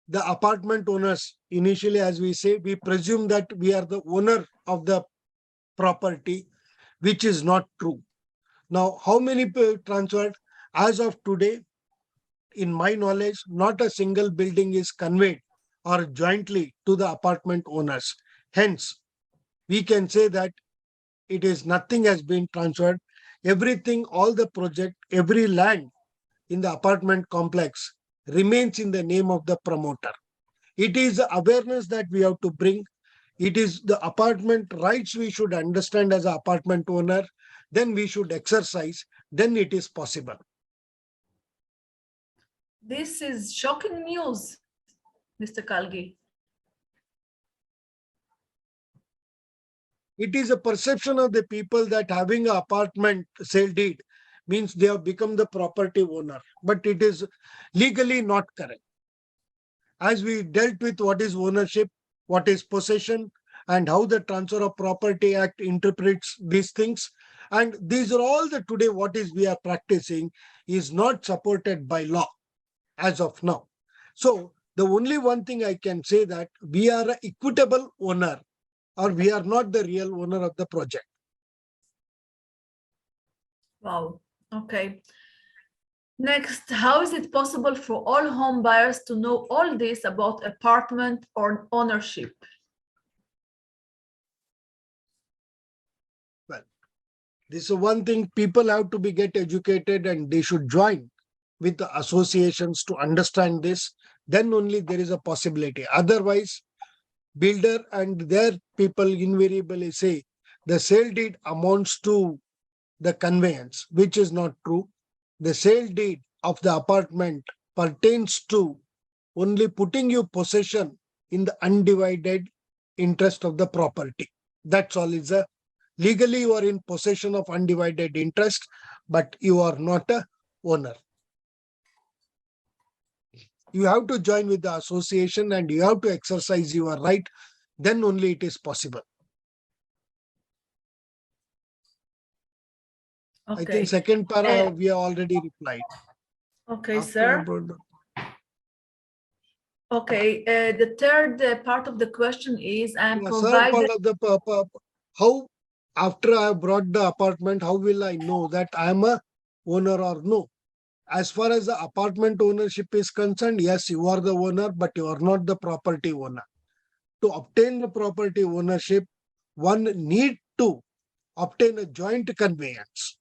Speaker 2: the apartment owners, initially, as we say, we presume that we are the owner of the property, which is not true. Now, how many transferred? As of today, in my knowledge, not a single building is conveyed or jointly to the apartment owners. Hence, we can say that it is nothing has been transferred. Everything, all the project, every land in the apartment complex remains in the name of the promoter. It is the awareness that we have to bring. It is the apartment rights we should understand as an apartment owner. Then we should exercise. Then it is possible.
Speaker 1: This is shocking news, Mr. Kalgi.
Speaker 2: It is a perception of the people that having an apartment sale deed means they have become the property owner, but it is legally not correct. As we dealt with what is ownership, what is possession, and how the Transfer of Property Act interprets these things, and these are all the today what is we are practicing is not supported by law as of now. So the only one thing I can say that we are an equitable owner, or we are not the real owner of the project.
Speaker 1: Wow. Okay. Next, how is it possible for all home buyers to know all this about apartment or ownership?
Speaker 2: Well, This is one thing people have to be get educated and they should join with the associations to understand this. Then only there is a possibility. Otherwise, builder and their people invariably say the sale deed amounts to the conveyance, which is not true. The sale deed of the apartment pertains to only putting you possession in the undivided interest of the property. That's all. Is a legally you are in possession of undivided interest, but you are not a owner. You have to join with the association and you have to exercise your right. Then only it is possible.
Speaker 1: Okay.
Speaker 2: I think second para we have already replied.
Speaker 1: Okay, sir. Okay, the third part of the question is I'm provided.
Speaker 2: Part of the how after I have brought the apartment, how will I know that I am a owner or no? As far as the apartment ownership is concerned, yes, you are the owner, but you are not the property owner. To obtain the property ownership, one need to obtain a joint conveyance.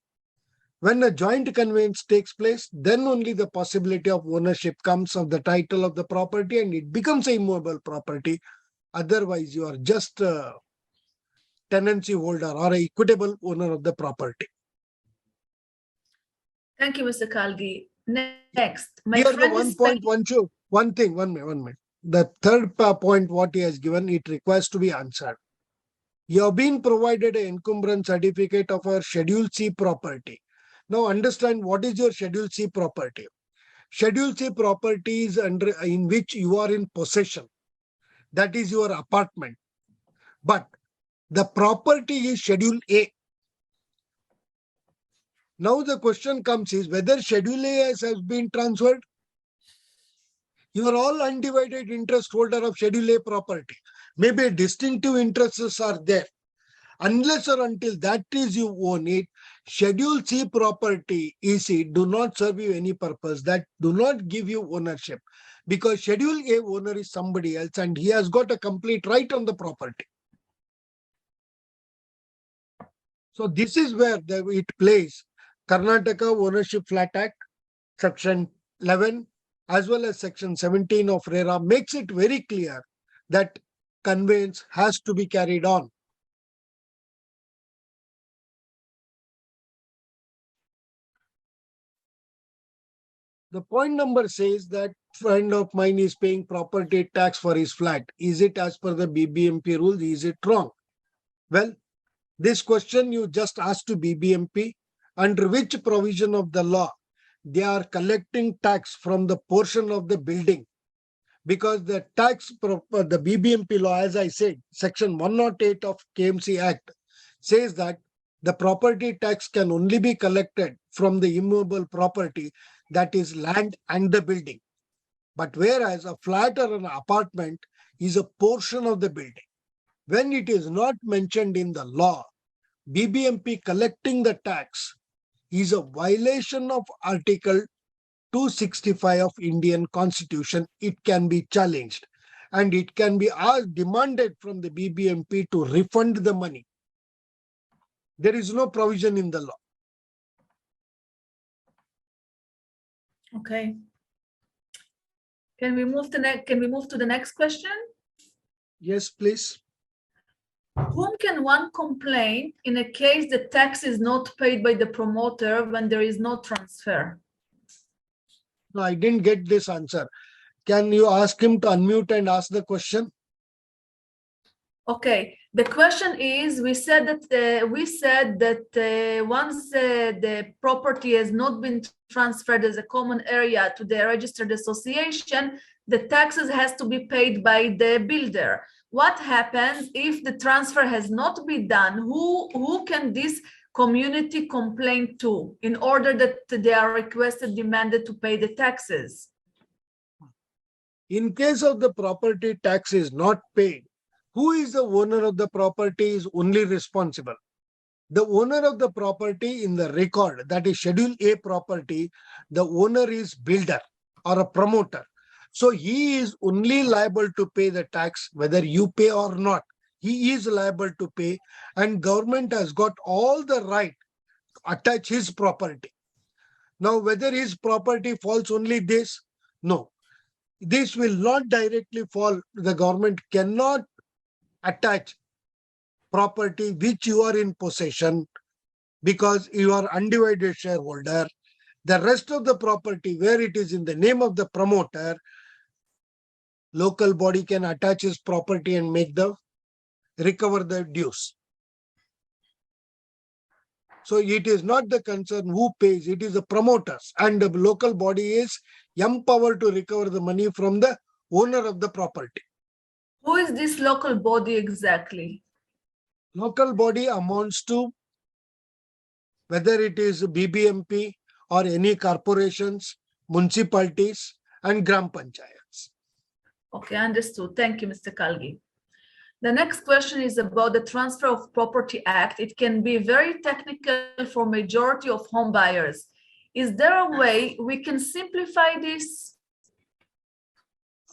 Speaker 2: When a joint conveyance takes place, then only the possibility of ownership comes of the title of the property and it becomes a immovable property. Otherwise, you are just a tenancy holder or a equitable owner of the property.
Speaker 1: Thank you, Mr. Kalgi. Next,
Speaker 2: my here friend the one minute. The third point what he has given, it requires to be answered. You have been provided an encumbrance certificate of a Schedule C property. Now understand what is your Schedule C property. Schedule C property is in which you are in possession. That is your apartment. But the property is Schedule A. Now the question comes is whether Schedule A has been transferred. You are all undivided interest holder of Schedule A property. Maybe distinctive interests are there. Unless or until that is you own it, Schedule C property, EC, do not serve you any purpose. That do not give you ownership. Because Schedule A owner is somebody else and he has got a complete right on the property. So this is where it plays. Karnataka Ownership Flat Act, Section 11, as well as Section 17 of RERA makes it very clear that conveyance has to be carried on. The point number says that friend of mine is paying property tax for his flat. Is it as per the BBMP rules? Is it wrong? Well, this question you just asked to BBMP, under which provision of the law they are collecting tax from the portion of the building. Because the the BBMP law, as I said, Section 108 of KMC Act says that the property tax can only be collected from the immovable property, that is land and the building. But whereas a flat or an apartment is a portion of the building, when it is not mentioned in the law, BBMP collecting the tax is a violation of Article 265 of Indian Constitution. It can be challenged and it can be demanded from the BBMP to refund the money. There is no provision in the law.
Speaker 1: Okay. Can we move to the next question?
Speaker 2: Yes, please.
Speaker 1: Whom can one complain in a case the tax is not paid by the promoter when there is no transfer?
Speaker 2: No, I didn't get this answer. Can you ask him to unmute and ask the question?
Speaker 1: Okay. The question is, we said that once the property has not been transferred as a common area to the registered association, the taxes has to be paid by the builder. What happens if the transfer has not been done? Who can this community complain to in order that they are demanded to pay the taxes?
Speaker 2: In case of the property tax is not paid, who is the owner of the property is only responsible. The owner of the property in the record, that is Schedule A property, the owner is builder or a promoter. So he is only liable to pay the tax whether you pay or not. He is liable to pay, and government has got all the right attach his property. Now, whether his property falls only this, no, this will not directly fall. The government cannot attach property which you are in possession because you are undivided shareholder. The rest of the property where it is in the name of the promoter, local body can attach his property and recover the dues. So it is not the concern who pays, it is the promoters, and the local body is empowered to recover the money from the owner of the property.
Speaker 1: Who is this local body exactly?
Speaker 2: Local body amounts to whether it is BBMP or any corporations, municipalities and Gram Panchayats.
Speaker 1: Okay, understood. Thank you, Mr. Kalgi. The next question is about the Transfer of Property Act. It can be very technical for majority of home buyers. Is there a way we can simplify this?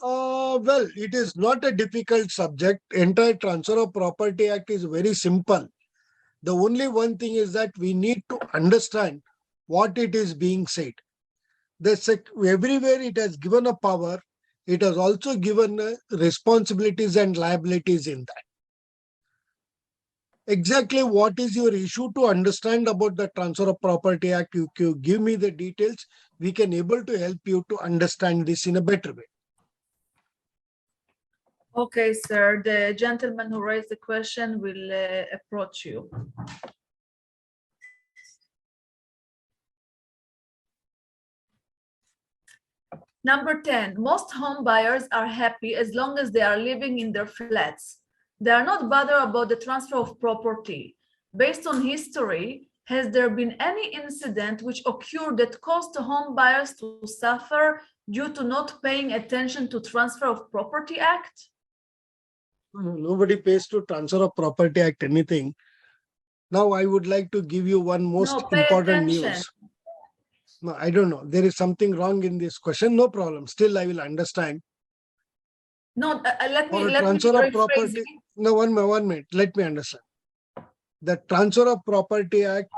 Speaker 2: Well, it is not a difficult subject. Entire Transfer of Property Act is very simple. The only one thing is that we need to understand what it is being said. Everywhere it has given a power, it has also given responsibilities and liabilities in that. Exactly what is your issue to understand about the Transfer of Property Act? You give me the details, we can able to help you to understand this in a better way.
Speaker 1: Okay, sir. The gentleman who raised the question will approach you. Number 10, most home buyers are happy as long as they are living in their flats. They are not bothered about the transfer of property. Based on history, has there been any incident which occurred that caused the home buyers to suffer due to not paying attention to Transfer of Property Act?
Speaker 2: Nobody pays to Transfer of Property Act anything. Now I would like to give you one most important news. No, I don't know. There is something wrong in this question. No problem. Still, I will understand.
Speaker 1: No, let me
Speaker 2: transfer of
Speaker 1: property.
Speaker 2: It. No, 1 minute. Let me understand. The Transfer of Property Act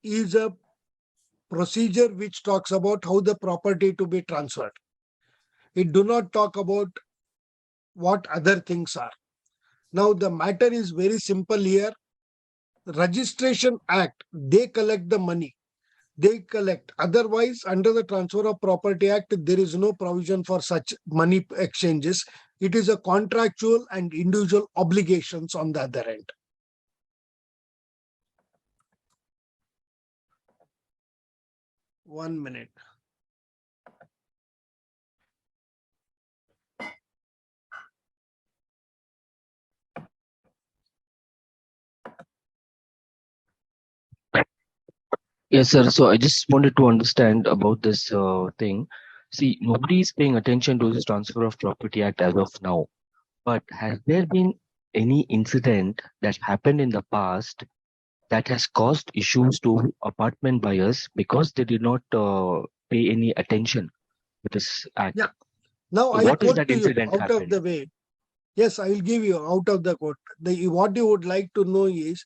Speaker 2: is a procedure which talks about how the property to be transferred. It do not talk about what other things are. Now, the matter is very simple here. Registration Act, they collect the money. They collect. Otherwise, under the Transfer of Property Act, there is no provision for such money exchanges. It is a contractual and individual obligations on the other end. One minute.
Speaker 3: Yes, sir. So I just wanted to understand about this thing. See, nobody is paying attention to this Transfer of Property Act as of now. But has there been any incident that happened in the past that has caused issues to apartment buyers because they did not pay any attention to this act?
Speaker 2: Yeah. Now,
Speaker 3: so what is that incident
Speaker 2: out of the way. Yes, I will give you out of the court. What you would like to know is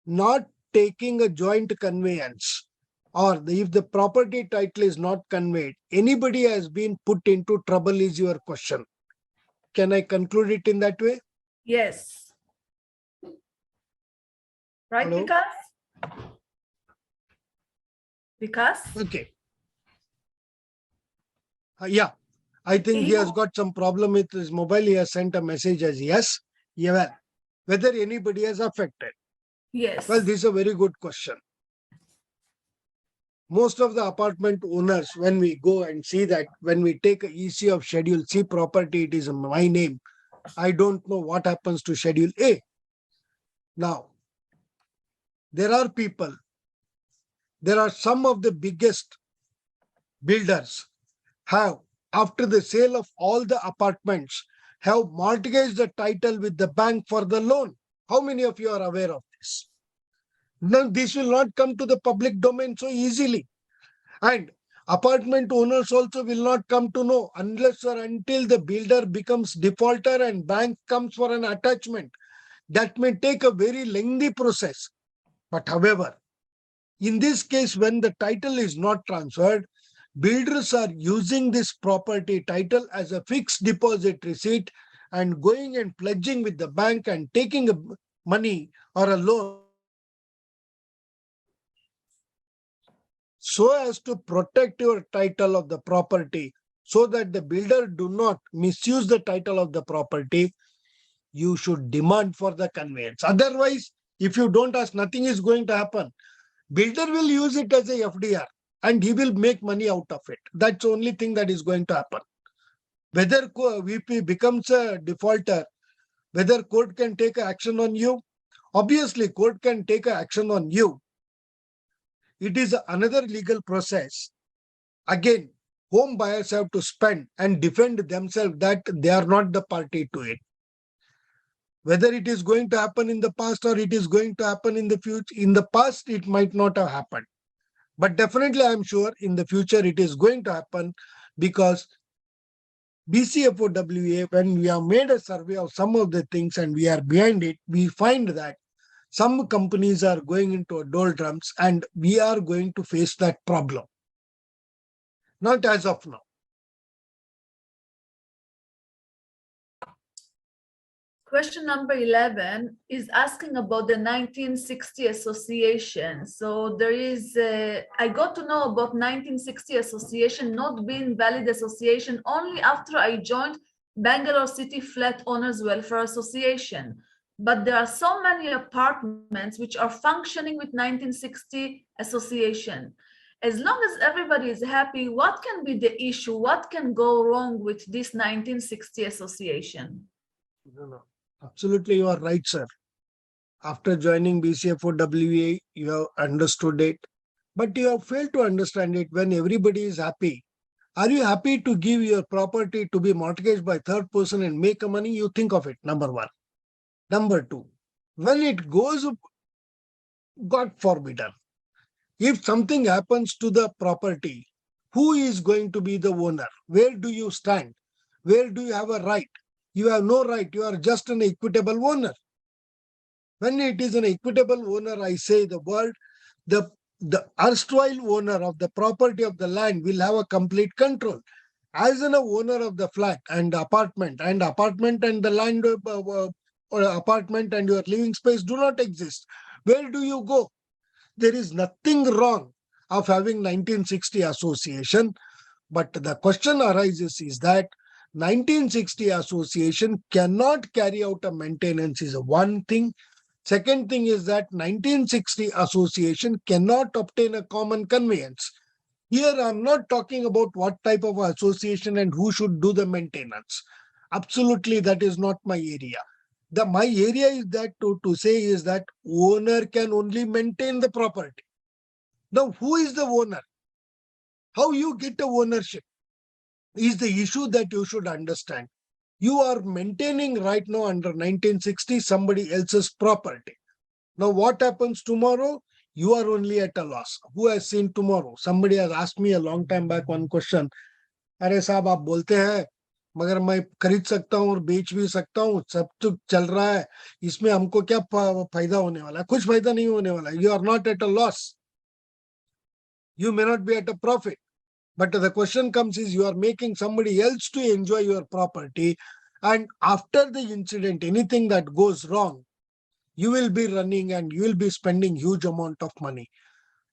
Speaker 2: not taking a joint conveyance, or if the property title is not conveyed, anybody has been put into trouble is your question. Can I conclude it in that way?
Speaker 1: Yes. Right,
Speaker 2: Hello?
Speaker 1: Vikas?
Speaker 2: Okay. Yeah, I think he has got some problem with his mobile. He has sent a message as yes. Yeah, whether anybody has affected.
Speaker 1: Yes.
Speaker 2: Well, this is a very good question. Most of the apartment owners, when we go and see that, when we take a EC of Schedule C property, it is in my name. I don't know what happens to Schedule A. Now, there are people, there are some of the biggest builders have, after the sale of all the apartments, have mortgaged the title with the bank for the loan. How many of you are aware of this? Now, this will not come to the public domain so easily. And apartment owners also will not come to know unless or until the builder becomes defaulter and bank comes for an attachment. That may take a very lengthy process. But however, in this case, when the title is not transferred, builders are using this property title as a fixed deposit receipt and going and pledging with the bank and taking money or a loan so as to protect your title of the property, so that the builder do not misuse the title of the property. You should demand for the conveyance. Otherwise, if you don't ask, nothing is going to happen. Builder will use it as a FDR and he will make money out of it. That's the only thing that is going to happen. Whether VP becomes a defaulter, whether court can take action on you, obviously court can take action on you. It is another legal process. Again, home buyers have to spend and defend themselves that they are not the party to it. Whether it is going to happen in the past or it is going to happen in the future, in the past it might not have happened. But definitely I'm sure in the future it is going to happen, because BCFOWA, when we have made a survey of some of the things and we are behind it, we find that some companies are going into doldrums and we are going to face that problem. Not as of now.
Speaker 1: Question number 11 is asking about the 1960 association. So there is, I got to know about 1960 association not being valid association only after I joined Bangalore City Flat Owners Welfare Association. But there are so many apartments which are functioning with 1960 association. As long as everybody is happy, what can be the issue? What can go wrong with this 1960 association?
Speaker 2: No. Absolutely, you are right, sir. After joining BCFOWA, you have understood it, but you have failed to understand it when everybody is happy. Are you happy to give your property to be mortgaged by third person and make money? You think of it, number one. Number two, when it goes, God forbidden, if something happens to the property, who is going to be the owner? Where do you stand? Where do you have a right? You have no right. You are just an equitable owner. When it is an equitable owner, I say the word, the erstwhile owner of the property of the land will have a complete control. As an owner of the flat and apartment and the land or apartment and your living space do not exist, where do you go? There is nothing wrong of having 1960 association, but the question arises is that 1960 association cannot carry out a maintenance is one thing. Second thing is that 1960 association cannot obtain a common conveyance. Here I'm not talking about what type of association and who should do the maintenance. Absolutely, that is not my area. My area is that to say is that owner can only maintain the property. Now, who is the owner? How you get the ownership is the issue that you should understand. You are maintaining right now under 1960 somebody else's property. Now, what happens tomorrow? You are only at a loss. Who has seen tomorrow? Somebody has asked me a long time back one question. अरे साहब आप बोलते हैं मगर मैं खरीद सकता हूँ और बेच भी सकता हूँ, सब तो चल रहा है, इसमें हमको क्या फायदा होने वाला है? कुछ फायदा नहीं होने वाला. You are not at a loss. You may not be at a profit. But the question comes is you are making somebody else to enjoy your property, and after the incident, anything that goes wrong, you will be running and you will be spending huge amount of money.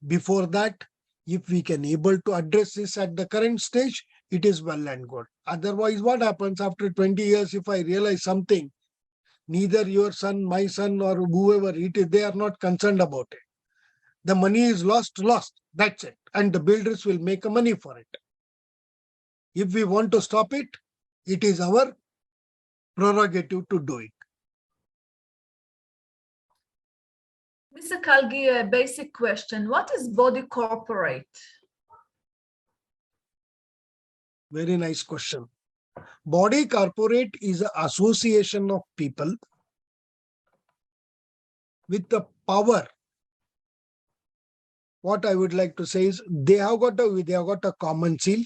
Speaker 2: Before that, if we can able to address this at the current stage, it is well and good. Otherwise, what happens after 20 years if I realize something? Neither your son, my son, or whoever it is, they are not concerned about it. The money is lost. That's it. And the builders will make a money for it. If we want to stop it, it is our prerogative to do it.
Speaker 1: Mr. Kalgi, a basic question. What is body corporate?
Speaker 2: Very nice question. Body corporate is an association of people with the power. What I would like to say is they have got a common seal.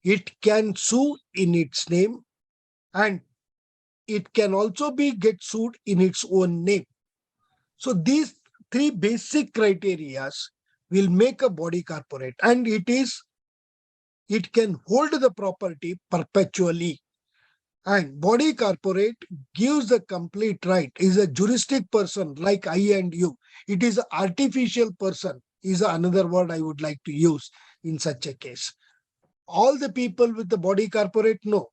Speaker 2: It can sue in its name, and it can also be get sued in its own name. So these three basic criteria will make a body corporate, and it can hold the property perpetually. And body corporate gives the complete right, is a juristic person like I and you. It is an artificial person, is another word I would like to use in such a case. All the people with the body corporate, no.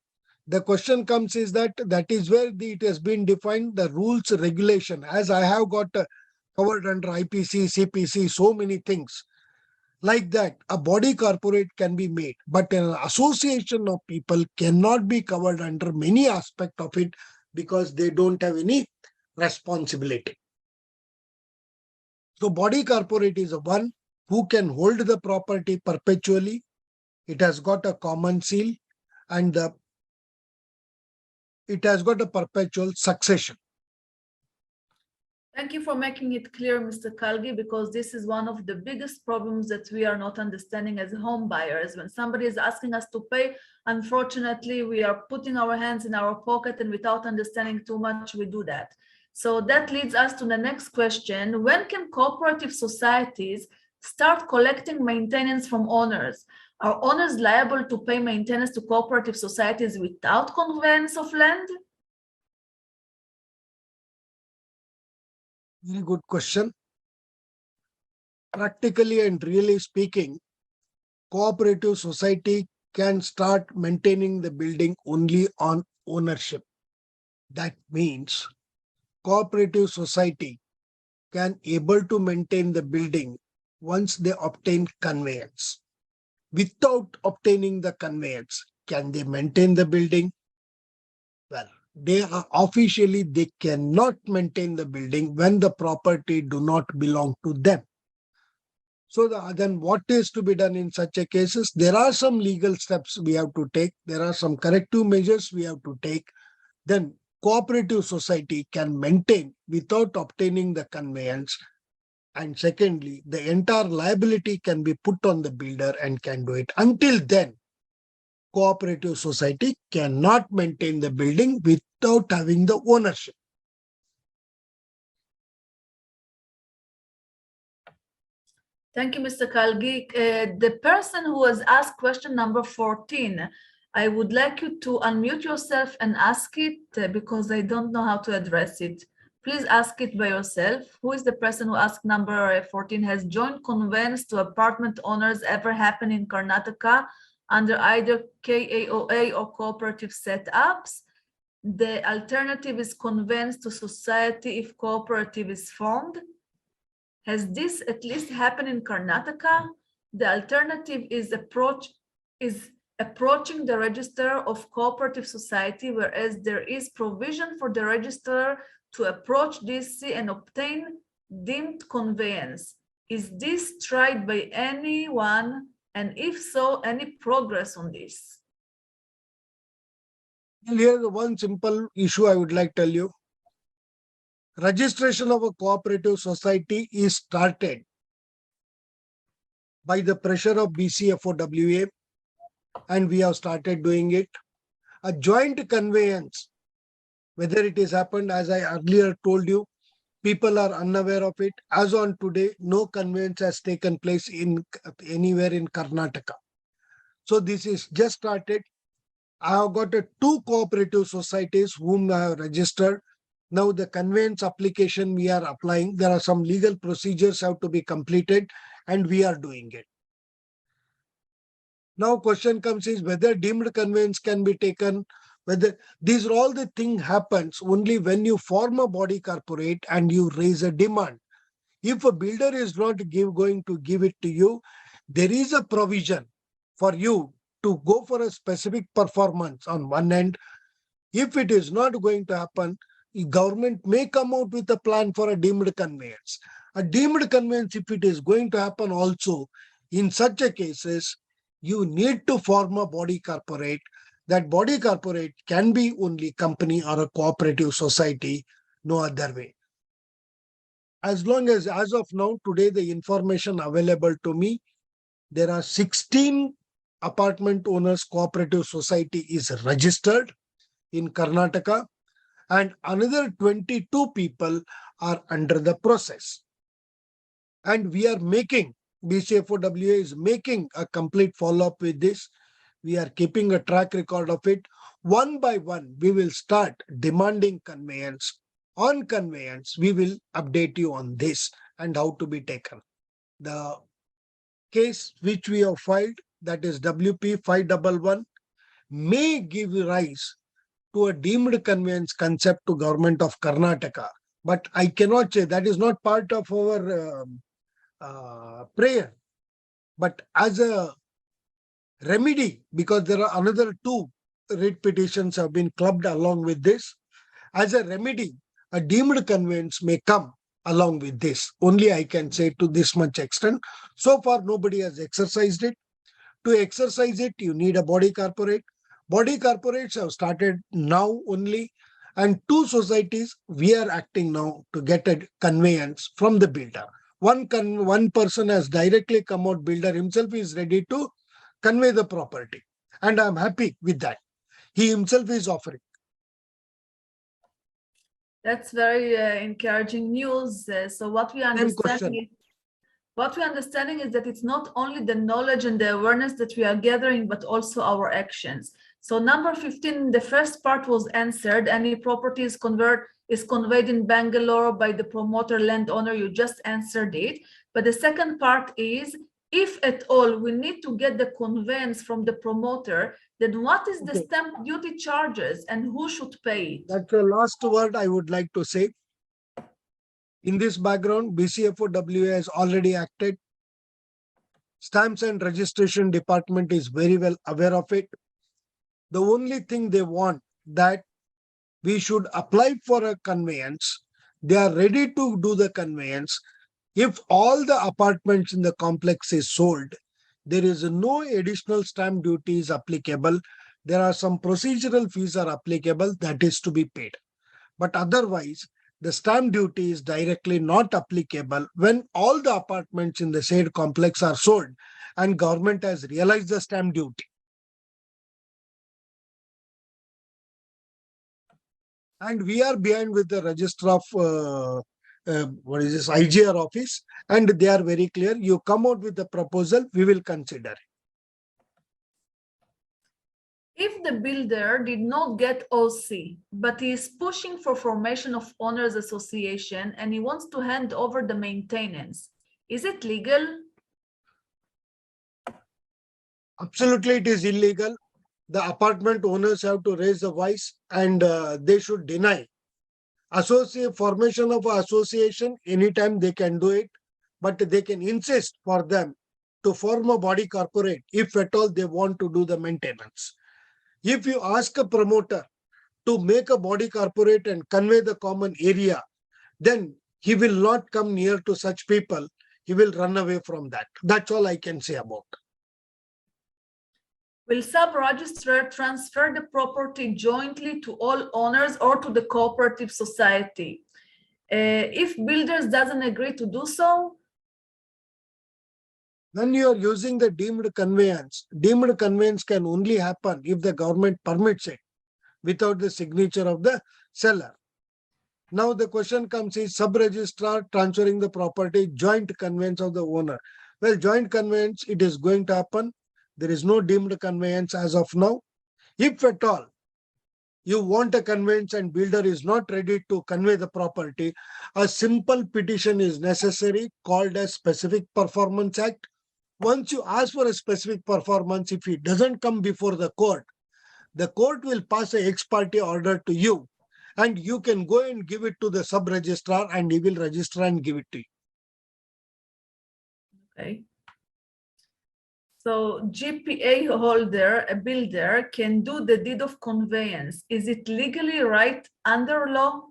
Speaker 2: The question comes is that is where it has been defined, the rules, regulation, as I have got covered under IPC, CPC, so many things. Like that, a body corporate can be made, but an association of people cannot be covered under many aspects of it because they don't have any responsibility. So body corporate is one who can hold the property perpetually. It has got a common seal and it has got a perpetual succession.
Speaker 1: Thank you for making it clear, Mr. Kalgi, because this is one of the biggest problems that we are not understanding as home buyers. When somebody is asking us to pay, unfortunately, we are putting our hands in our pocket, and without understanding too much, we do that. So that leads us to the next question. When can cooperative societies start collecting maintenance from owners? Are owners liable to pay maintenance to cooperative societies without conveyance of land?
Speaker 2: Very good question. Practically and really speaking, cooperative society can start maintaining the building only on ownership. That means cooperative society can able to maintain the building once they obtain conveyance. Without obtaining the conveyance, can they maintain the building? Well, they cannot maintain the building when the property do not belong to them. So then what is to be done in such a cases? There are some legal steps we have to take. There are some corrective measures we have to take. Then cooperative society can maintain without obtaining the conveyance. And secondly, the entire liability can be put on the builder and can do it. Until then, cooperative society cannot maintain the building without having the ownership.
Speaker 1: Thank you, Mr. Kalgi. The person who has asked question number 14, I would like you to unmute yourself and ask it because I don't know how to address it. Please ask it by yourself. Who is the person who asked number 14? Has joint conveyance to apartment owners ever happened in Karnataka under either KAOA or cooperative setups? The alternative is conveyance to society if cooperative is formed. Has this at least happened in Karnataka? The alternative is approaching the register of cooperative society, whereas there is provision for the register to approach DC and obtain deemed conveyance. Is this tried by anyone? And if so, any progress on this?
Speaker 2: Here's one simple issue I would like to tell you. Registration of a cooperative society is started by the pressure of BCFOWA, and we have started doing it. A joint conveyance, whether it has happened, as I earlier told you, people are unaware of it. As on today, no conveyance has taken place anywhere in Karnataka. So this is just started. I have got 2 cooperative societies whom I have registered. Now the conveyance application we are applying, there are some legal procedures have to be completed and we are doing it. Now question comes is whether deemed conveyance can be taken, whether these are all the thing happens only when you form a body corporate and you raise a demand. If a builder is not going to give it to you, there is a provision for you to go for a specific performance on one end. If it is not going to happen, the government may come out with a plan for a deemed conveyance. A deemed conveyance, if it is going to happen also, in such a cases, you need to form a body corporate. That body corporate can be only company or a cooperative society, no other way. As long as of now, today, the information available to me, there are 16 apartment owners cooperative society is registered in Karnataka, and another 22 people are under the process. And we are making, BCFOWA is making a complete follow-up with this. We are keeping a track record of it. One by one, we will start demanding conveyance. On conveyance, we will update you on this and how to be taken. The case which we have filed, that is WP 511, may give rise to a deemed conveyance concept to government of Karnataka. But I cannot say that is not part of our prayer. But as a remedy, because there are another 2 writ petitions have been clubbed along with this, as a remedy, a deemed conveyance may come along with this. Only I can say to this much extent. So far, nobody has exercised it. To exercise it, you need a body corporate. Body corporates have started now only, and 2 societies, we are acting now to get a conveyance from the builder. One person has directly come out, builder himself is ready to convey the property. And I'm happy with that. He himself is offering.
Speaker 1: That's very encouraging news. So what we understand is that it's not only the knowledge and the awareness that we are gathering, but also our actions. So number 15, the first part was answered. Any property is conveyed in Bangalore by the promoter landowner. You just answered it. But the second part is, if at all we need to get the conveyance from the promoter, then what is the stamp duty charges and who should pay it?
Speaker 2: That's the last word I would like to say. In this background, BCFOWA has already acted. Stamps and Registration Department is very well aware of it. The only thing they want that we should apply for a conveyance. They are ready to do the conveyance. If all the apartments in the complex is sold, there is no additional stamp duty is applicable. There are some procedural fees are applicable that is to be paid. But otherwise, the stamp duty is directly not applicable when all the apartments in the said complex are sold and government has realized the stamp duty. And we are behind with the registrar of IGR office, and they are very clear. You come out with the proposal, we will consider it.
Speaker 1: If the builder did not get OC, but he is pushing for formation of owners association and he wants to hand over the maintenance, is it legal?
Speaker 2: Absolutely, it is illegal. The apartment owners have to raise the voice and they should deny. Formation of an association, anytime they can do it, but they can insist for them to form a body corporate if at all they want to do the maintenance. If you ask a promoter to make a body corporate and convey the common area, then he will not come near to such people. He will run away from that. That's all I can say about it.
Speaker 1: Will sub-registrar transfer the property jointly to all owners or to the cooperative society? If builders doesn't agree to do so?
Speaker 2: When you are using the deemed conveyance can only happen if the government permits it without the signature of the seller. Now the question comes, is sub-registrar transferring the property, joint conveyance of the owner? Well, joint conveyance, it is going to happen. There is no deemed conveyance as of now. If at all you want a conveyance and builder is not ready to convey the property, a simple petition is necessary called as Specific Performance Act. Once you ask for a specific performance, if it doesn't come before the court will pass an ex parte order to you and you can go and give it to the sub-registrar and he will register and give it to you.
Speaker 1: Okay. So GPA holder, a builder, can do the deed of conveyance. Is it legally right under law?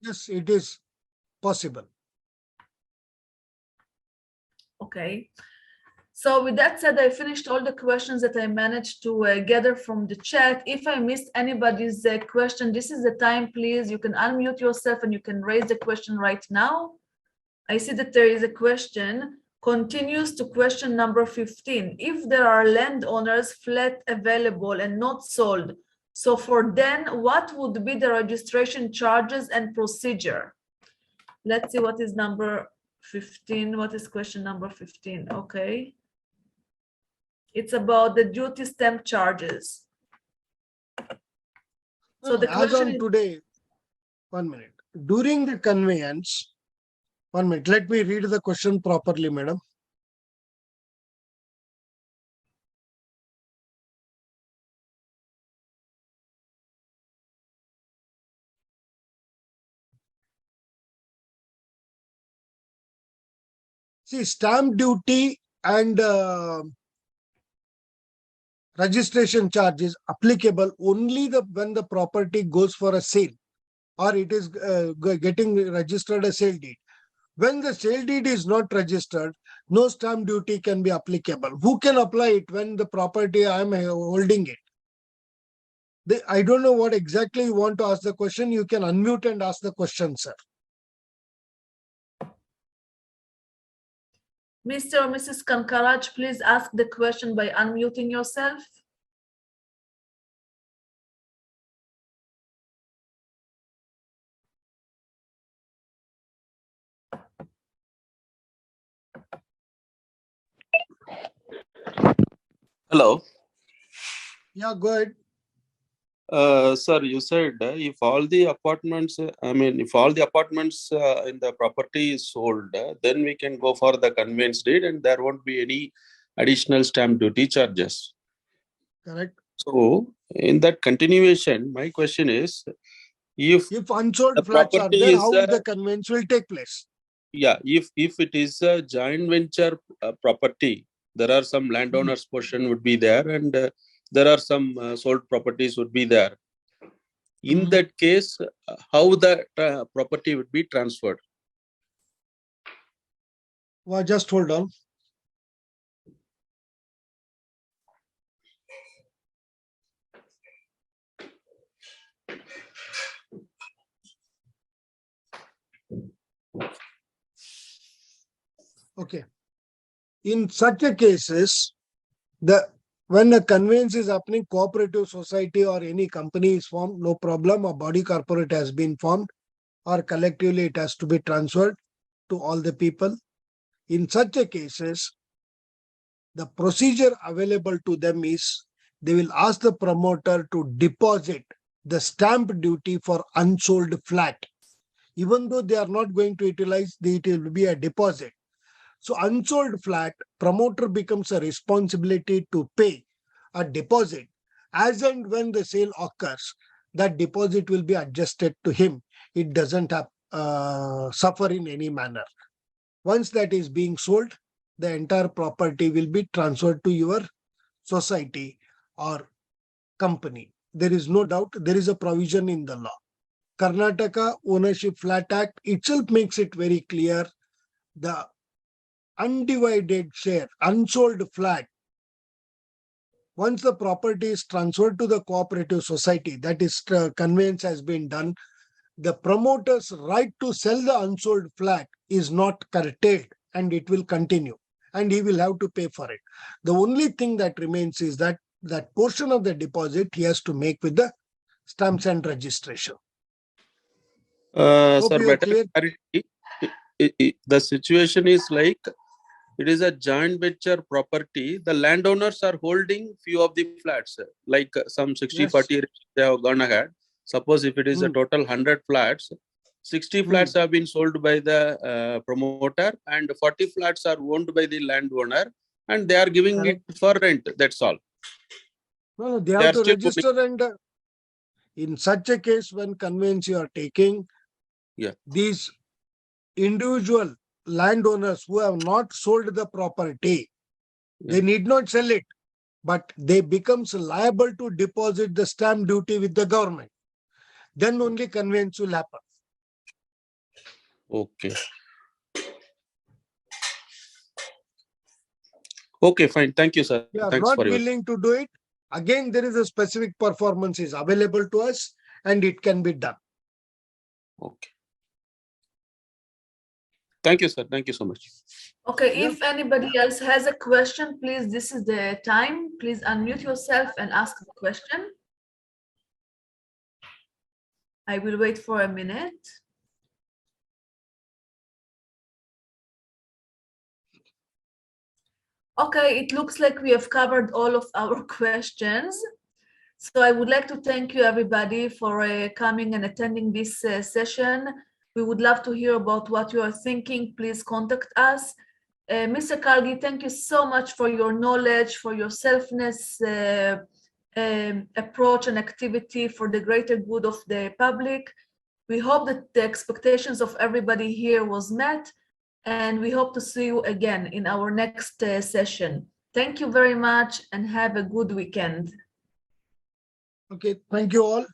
Speaker 2: Yes, it is possible.
Speaker 1: Okay. So with that said, I finished all the questions that I managed to gather from the chat. If I missed anybody's question, this is the time, please. You can unmute yourself and you can raise the question right now. I see that there is a question, continues to question number 15. If there are landowners flat available and not sold, So for then, what would be the registration charges and procedure? Let's see what is number 15. What is question number 15? Okay. It's about the duty stamp charges. So the
Speaker 2: as
Speaker 1: question
Speaker 2: on
Speaker 1: is,
Speaker 2: today, 1 minute. During the conveyance, 1 minute, let me read the question properly, madam. See, stamp duty and registration charge is applicable only when the property goes for a sale or it is getting registered a sale deed. When the sale deed is not registered, no stamp duty can be applicable. Who can apply it when the property I am holding it? I don't know what exactly you want to ask the question. You can unmute and ask the question, sir.
Speaker 1: Mr. or Mrs. Kankaraj, please ask the question by unmuting yourself.
Speaker 4: Hello.
Speaker 2: Yeah, go ahead.
Speaker 4: Sir, you said if all the apartments, if all the apartments in the property is sold, then we can go for the conveyance deed and there won't be any additional stamp duty charges.
Speaker 2: Correct.
Speaker 4: So, in that continuation, my question is, if
Speaker 2: unsold
Speaker 4: the
Speaker 2: flats are
Speaker 4: property
Speaker 2: there,
Speaker 4: is
Speaker 2: how the conveyance will take place?
Speaker 4: Yeah, if it is a joint venture property, there are some landowners portion would be there and there are some sold properties would be there. In that case, how the property would be transferred?
Speaker 2: Well, just hold on. Okay. In such a cases, when a conveyance is happening, cooperative society or any company is formed, no problem. A body corporate has been formed, or collectively it has to be transferred to all the people. In such a cases, the procedure available to them is they will ask the promoter to deposit the stamp duty for unsold flat. Even though they are not going to utilize, it will be a deposit. So unsold flat, promoter becomes a responsibility to pay a deposit. As and when the sale occurs, that deposit will be adjusted to him. It doesn't suffer in any manner. Once that is being sold, the entire property will be transferred to your society or company. There is no doubt, there is a provision in the law. Karnataka Ownership Flat Act itself makes it very clear, the undivided share, unsold flat, once the property is transferred to the cooperative society, that is conveyance has been done, the promoter's right to sell the unsold flat is not curtailed and it will continue and he will have to pay for it. The only thing that remains is that portion of the deposit he has to make with the stamps and registration.
Speaker 4: Sir, better clarity. The situation is like it is a joint venture property. The landowners are holding few of the flats, like some 60-40 they have gone ahead. Suppose if it is a total 100 flats, 60 flats have been sold by the promoter and 40 flats are owned by the landowner and they are giving it for rent. That's all.
Speaker 2: No, they have to register and in such a case when conveyance you are taking, these individual landowners who have not sold the property, they need not sell it, but they becomes liable to deposit the stamp duty with the government. Then only conveyance will happen.
Speaker 4: Okay. Okay, fine. Thank you, sir.
Speaker 2: You are
Speaker 4: Thanks
Speaker 2: not
Speaker 4: for
Speaker 2: willing to do it. Again, there is a specific performance is available to us and it can be done.
Speaker 4: Okay. Thank you, sir. Thank you so much.
Speaker 1: Okay, if anybody else has a question, please, this is the time. Please unmute yourself and ask the question. I will wait for a minute. Okay, it looks like we have covered all of our questions. So I would like to thank you everybody for coming and attending this session. We would love to hear about what you are thinking. Please contact us. Mr. Kalgi, thank you so much for your knowledge, for your selfless approach and activity for the greater good of the public. We hope that the expectations of everybody here was met, and we hope to see you again in our next session. Thank you very much and have a good weekend.
Speaker 2: Okay, thank you all.